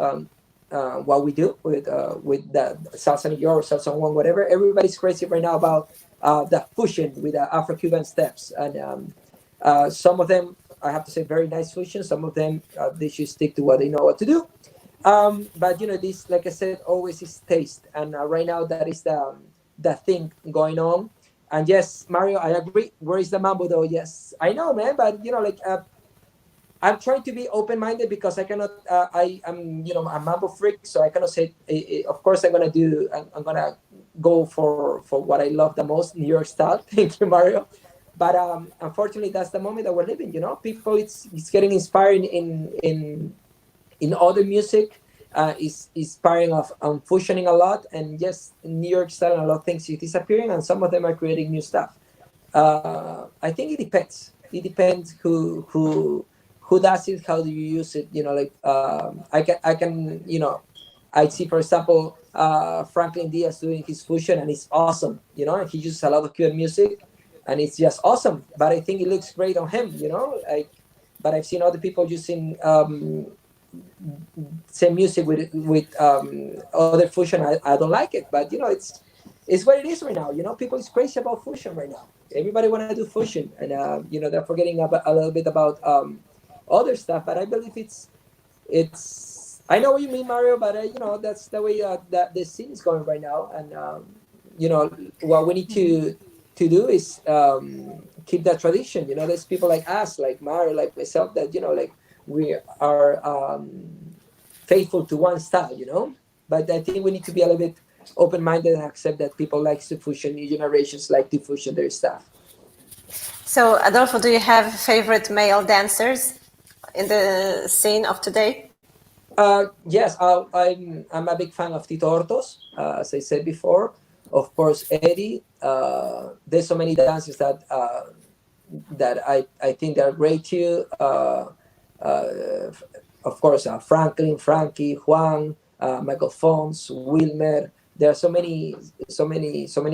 what we do with the salsa New York, salsa one, whatever. Everybody's crazy right now about the fusion with the Afro-Cuban steps, and some of them, I have to say, very nice fusion. Some of them, they should stick to what they know what to do. But this, like I said, always is taste, and right now that is the thing going on. And yes, Mario, I agree. Where is the mambo though? Yes, I know, man. But I'm trying to be open-minded because I cannot. I'm a mambo freak, so I cannot say. Of course, I'm gonna go for what I love the most, New York style. Thank you, Mario. But unfortunately, that's the moment that we're living. People, it's getting inspired in other music. Is inspiring of fusioning a lot, and yes, New York style and a lot of things is disappearing, and some of them are creating new stuff. I think it depends. It depends who does it, how do you use it. I see, for example, Franklin Diaz doing his fusion, and it's awesome. And he uses a lot of Cuban music, and it's just awesome. But I think it looks great on him. But I've seen other people using same music with other fusion. I don't like it, but it's what it is right now. People is crazy about fusion right now. Everybody want to do fusion, and they're forgetting a little bit about other stuff. But I believe it's. I know what you mean, Mario, but that's the way that the scene is going right now. And what we need to do is keep that tradition. There's people like us, like Mario, like myself, that we are faithful to one style. But I think we need to be a little bit open-minded and accept that people like to fusion, new generations like to fusion their stuff. So, Adolfo, do you have favorite male dancers in the scene of today? Yes, I'm a big fan of Tito Hortos, as I said before. Of course, Eddie. There's so many dancers that I think they're great too. Of course, Franklin, Frankie, Juan, Michael Fons, Wilmer. There are so many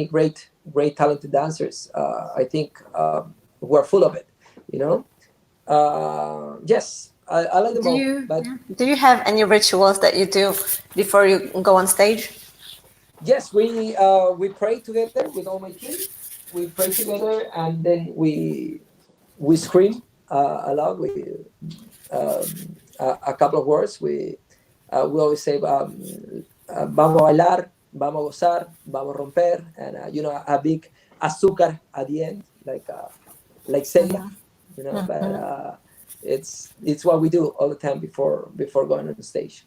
great talented dancers. I think we're full of it. Yes, I like them all. But do you have any rituals that you do before you go on stage? Yes, we pray together with all my team. We pray together, and then we scream aloud. A couple of words. We always say, "Vamos a bailar, vamos a gozar, vamos a romper," and a big azúcar at the end, like Celia, But it's what we do all the time before going on the stage.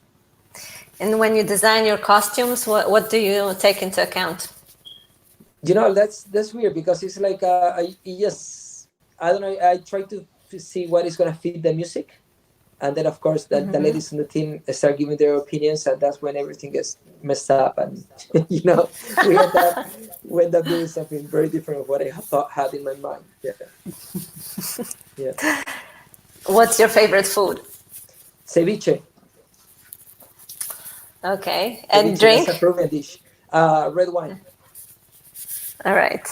And when you design your costumes, what do you take into account? That's weird because it's like I don't know. I try to see what is gonna fit the music, and then of course the ladies in the team start giving their opinions, and that's when everything gets messed up, and we end up doing something very different of what I had in my mind. Yeah. What's your favorite food? Ceviche. Okay, and Ceviche, drink? that's a Peruvian dish. Red wine. All right.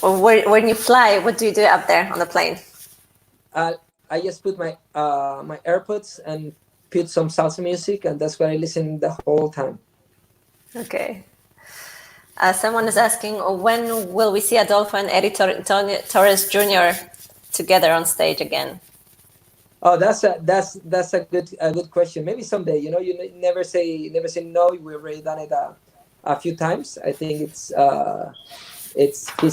When you fly, what do you do up there on the plane? I just put my my AirPods and put some salsa music, and that's what I listen the whole time. Okay. Someone is asking, when will we see Adolfo and Eddie Torres Jr. together on stage again? Oh, that's a good question. Maybe someday. You never say no. We've already done it a few times. I think he's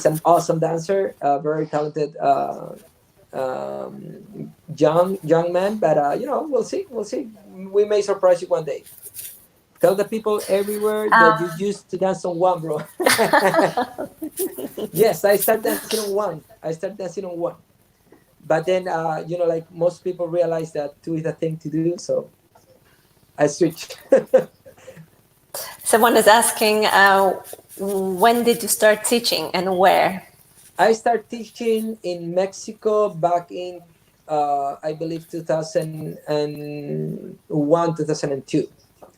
an awesome dancer, very talented young man. But we'll see. We may surprise you one day. Tell the people everywhere that you used to dance on one, bro. Yes, I started dancing on one. But then, like most people realize that two is the thing to do, so I switched. Someone is asking, when did you start teaching and where? I started teaching in Mexico back in, I believe, 2001, 2002.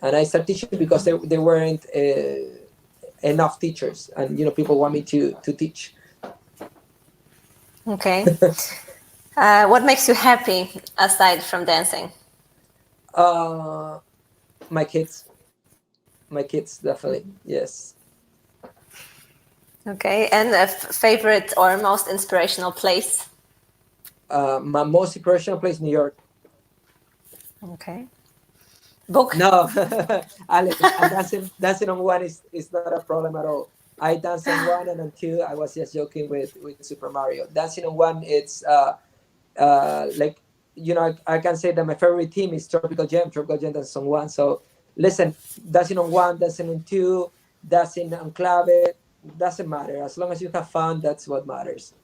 And I started teaching because there weren't enough teachers, and people want me to teach. Okay. What makes you happy aside from dancing? My kids. My kids, definitely. Yes. Okay, and a favorite or most inspirational place? My most inspirational place, New York. Okay. Book? No, Alex, and dancing on one is not a problem at all. I dance on one and on two. I was just joking with Super Mario. Dancing on one, it's like I can say that my favorite team is Tropical Gem. Tropical Gem dances on one. So listen, dancing on one, dancing on two, dancing on clave doesn't matter. As long as you have fun, that's what matters.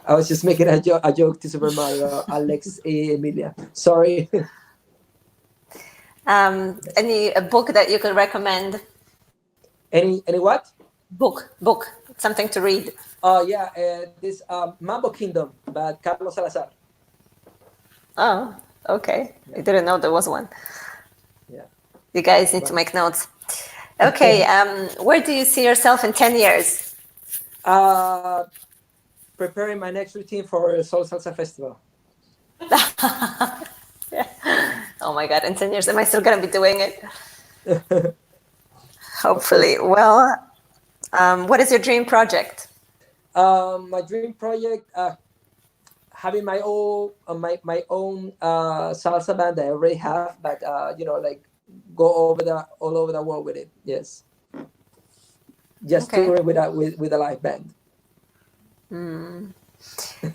I was just making a joke to Super Mario, Alex, Emilia. Sorry. Any a book that you could recommend? Any what? Book, something to read. Oh yeah, this Mambo Kingdom by Carlos Salazar. Oh, okay. I didn't know there was one. Yeah. You guys need to make notes. Okay, where do you see yourself in 10 years? Preparing my next routine for Soul Salsa Festival. Oh my God, in 10 years, am I still going to be doing it? Hopefully. Well, what is your dream project? My dream project, having my own salsa band that I already have, but like go all over the world with it. Yes, just Okay. touring with a live band. Only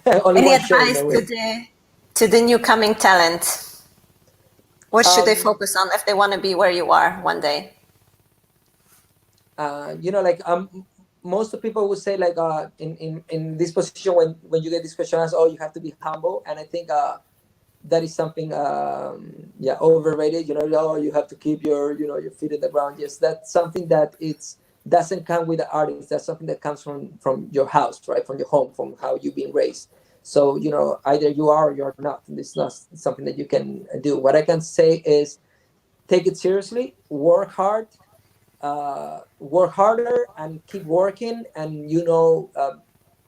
Any one show, advice no way. to the new coming talent? What should they focus on if they want to be where you are one day? Like most of people would say like in this position when you get this question asked, oh, you have to be humble, and I think that is something overrated. Oh, you have to keep your feet in the ground. Yes, that's something that it's doesn't come with the artist. That's something that comes from your house, right, from your home, from how you've been raised. So either you are or you're not, and it's not something that you can do. What I can say is take it seriously, work hard, work harder, and keep working, and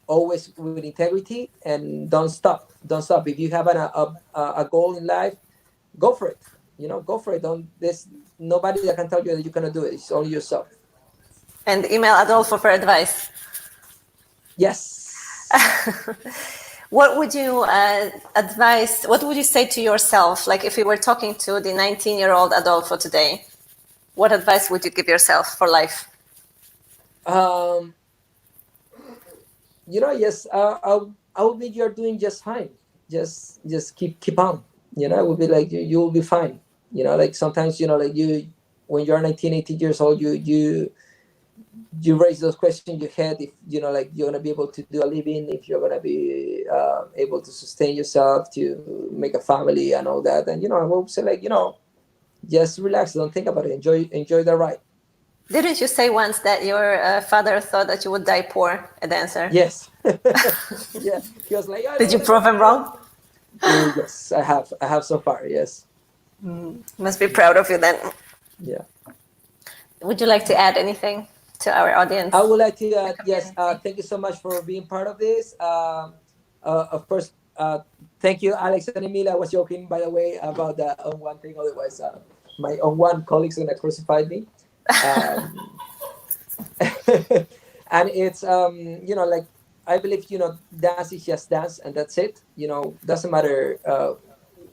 always with integrity, and don't stop. If you have a goal in life, go for it. Go for it. Don't There's nobody that can tell you that you cannot do it. It's only yourself. And email Adolfo for advice. Yes. What would you advise? What would you say to yourself? Like if you were talking to the 19-year-old Adolfo today, what advice would you give yourself for life? Yes, I would be you're doing just fine. Just keep on. It would be like you will be fine. Like sometimes like you when you're 19, 18 years old, you raise those questions in your head, if like you're gonna be able to do a living, if you're gonna be able to sustain yourself, to make a family and all that. And I will say like just relax, don't think about it, enjoy the ride. Didn't you say once that your father thought that you would die poor, a dancer? Yes. Yeah, he was like, I Did don't you want to prove him wrong? Yes, I have so far. Yes. Must be proud of you then. Yeah. Would you like to add anything to our audience? I would like to yes, thank you so much for being part of this. Of course, thank you, Alex and Emilia. I was joking, by the way, about the on one thing. Otherwise, my on one colleagues are gonna crucify me. Um, and it's like I believe dance is just dance, and that's it. Doesn't matter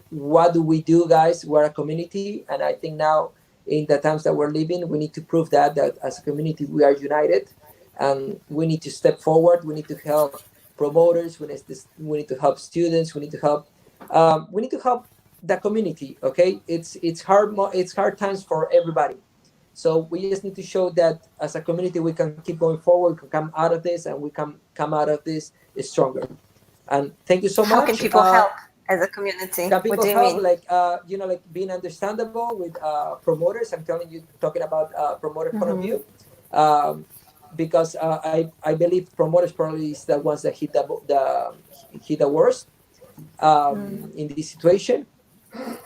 what do we do, guys. We're a community, and I think now in the times that we're living, we need to prove that as a community we are united, and we need to step forward. We need to help promoters. We need to help students. We need to help the community. Okay, it's hard times for everybody. So we just need to show that as a community we can keep going forward, we can come out of this, and we can come out of this stronger. And thank you so How can much. people help as a community? Can What people do you help, mean? like like being understandable with promoters? I'm telling you, talking about promoter point of view, um, because I believe promoters probably is the ones that hit the worst in this situation.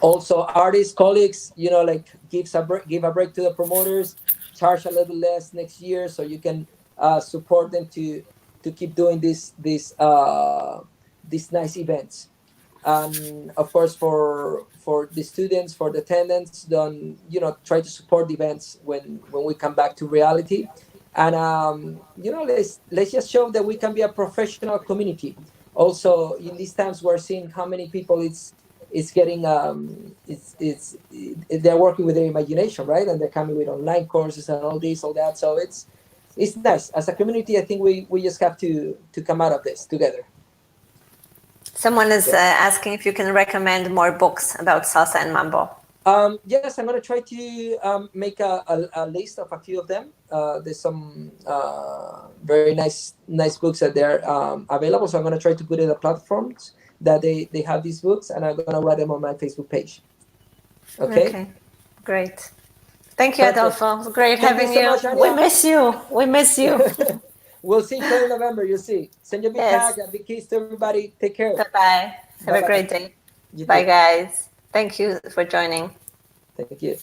Also, artists, colleagues, like give a break to the promoters, charge a little less next year, so you can support them to keep doing these nice events. And of course, for the students, for the attendants, don't, try to support the events when we come back to reality. And let's just show that we can be a professional community. Also, in these times, we're seeing how many people it's getting they're working with their imagination, right? And they're coming with online courses and all this, all that. So it's nice. As a community, I think we just have to come out of this together. Someone is asking if you can recommend more books about salsa and mambo. Yes, I'm going to try to make a list of a few of them. There's some very nice books that they're available. So I'm going to try to put in the platforms that they have these books, and I'm going to write them on my Facebook page. Okay, great. Thank you, Adolfo. It was great having you. So much, we miss you. We miss you. We'll see each other in November. You'll see. Send you a big hug, a big kiss to everybody. Take care. Bye-bye. Have a great day. Bye, guys. Thank you for joining. Thank you.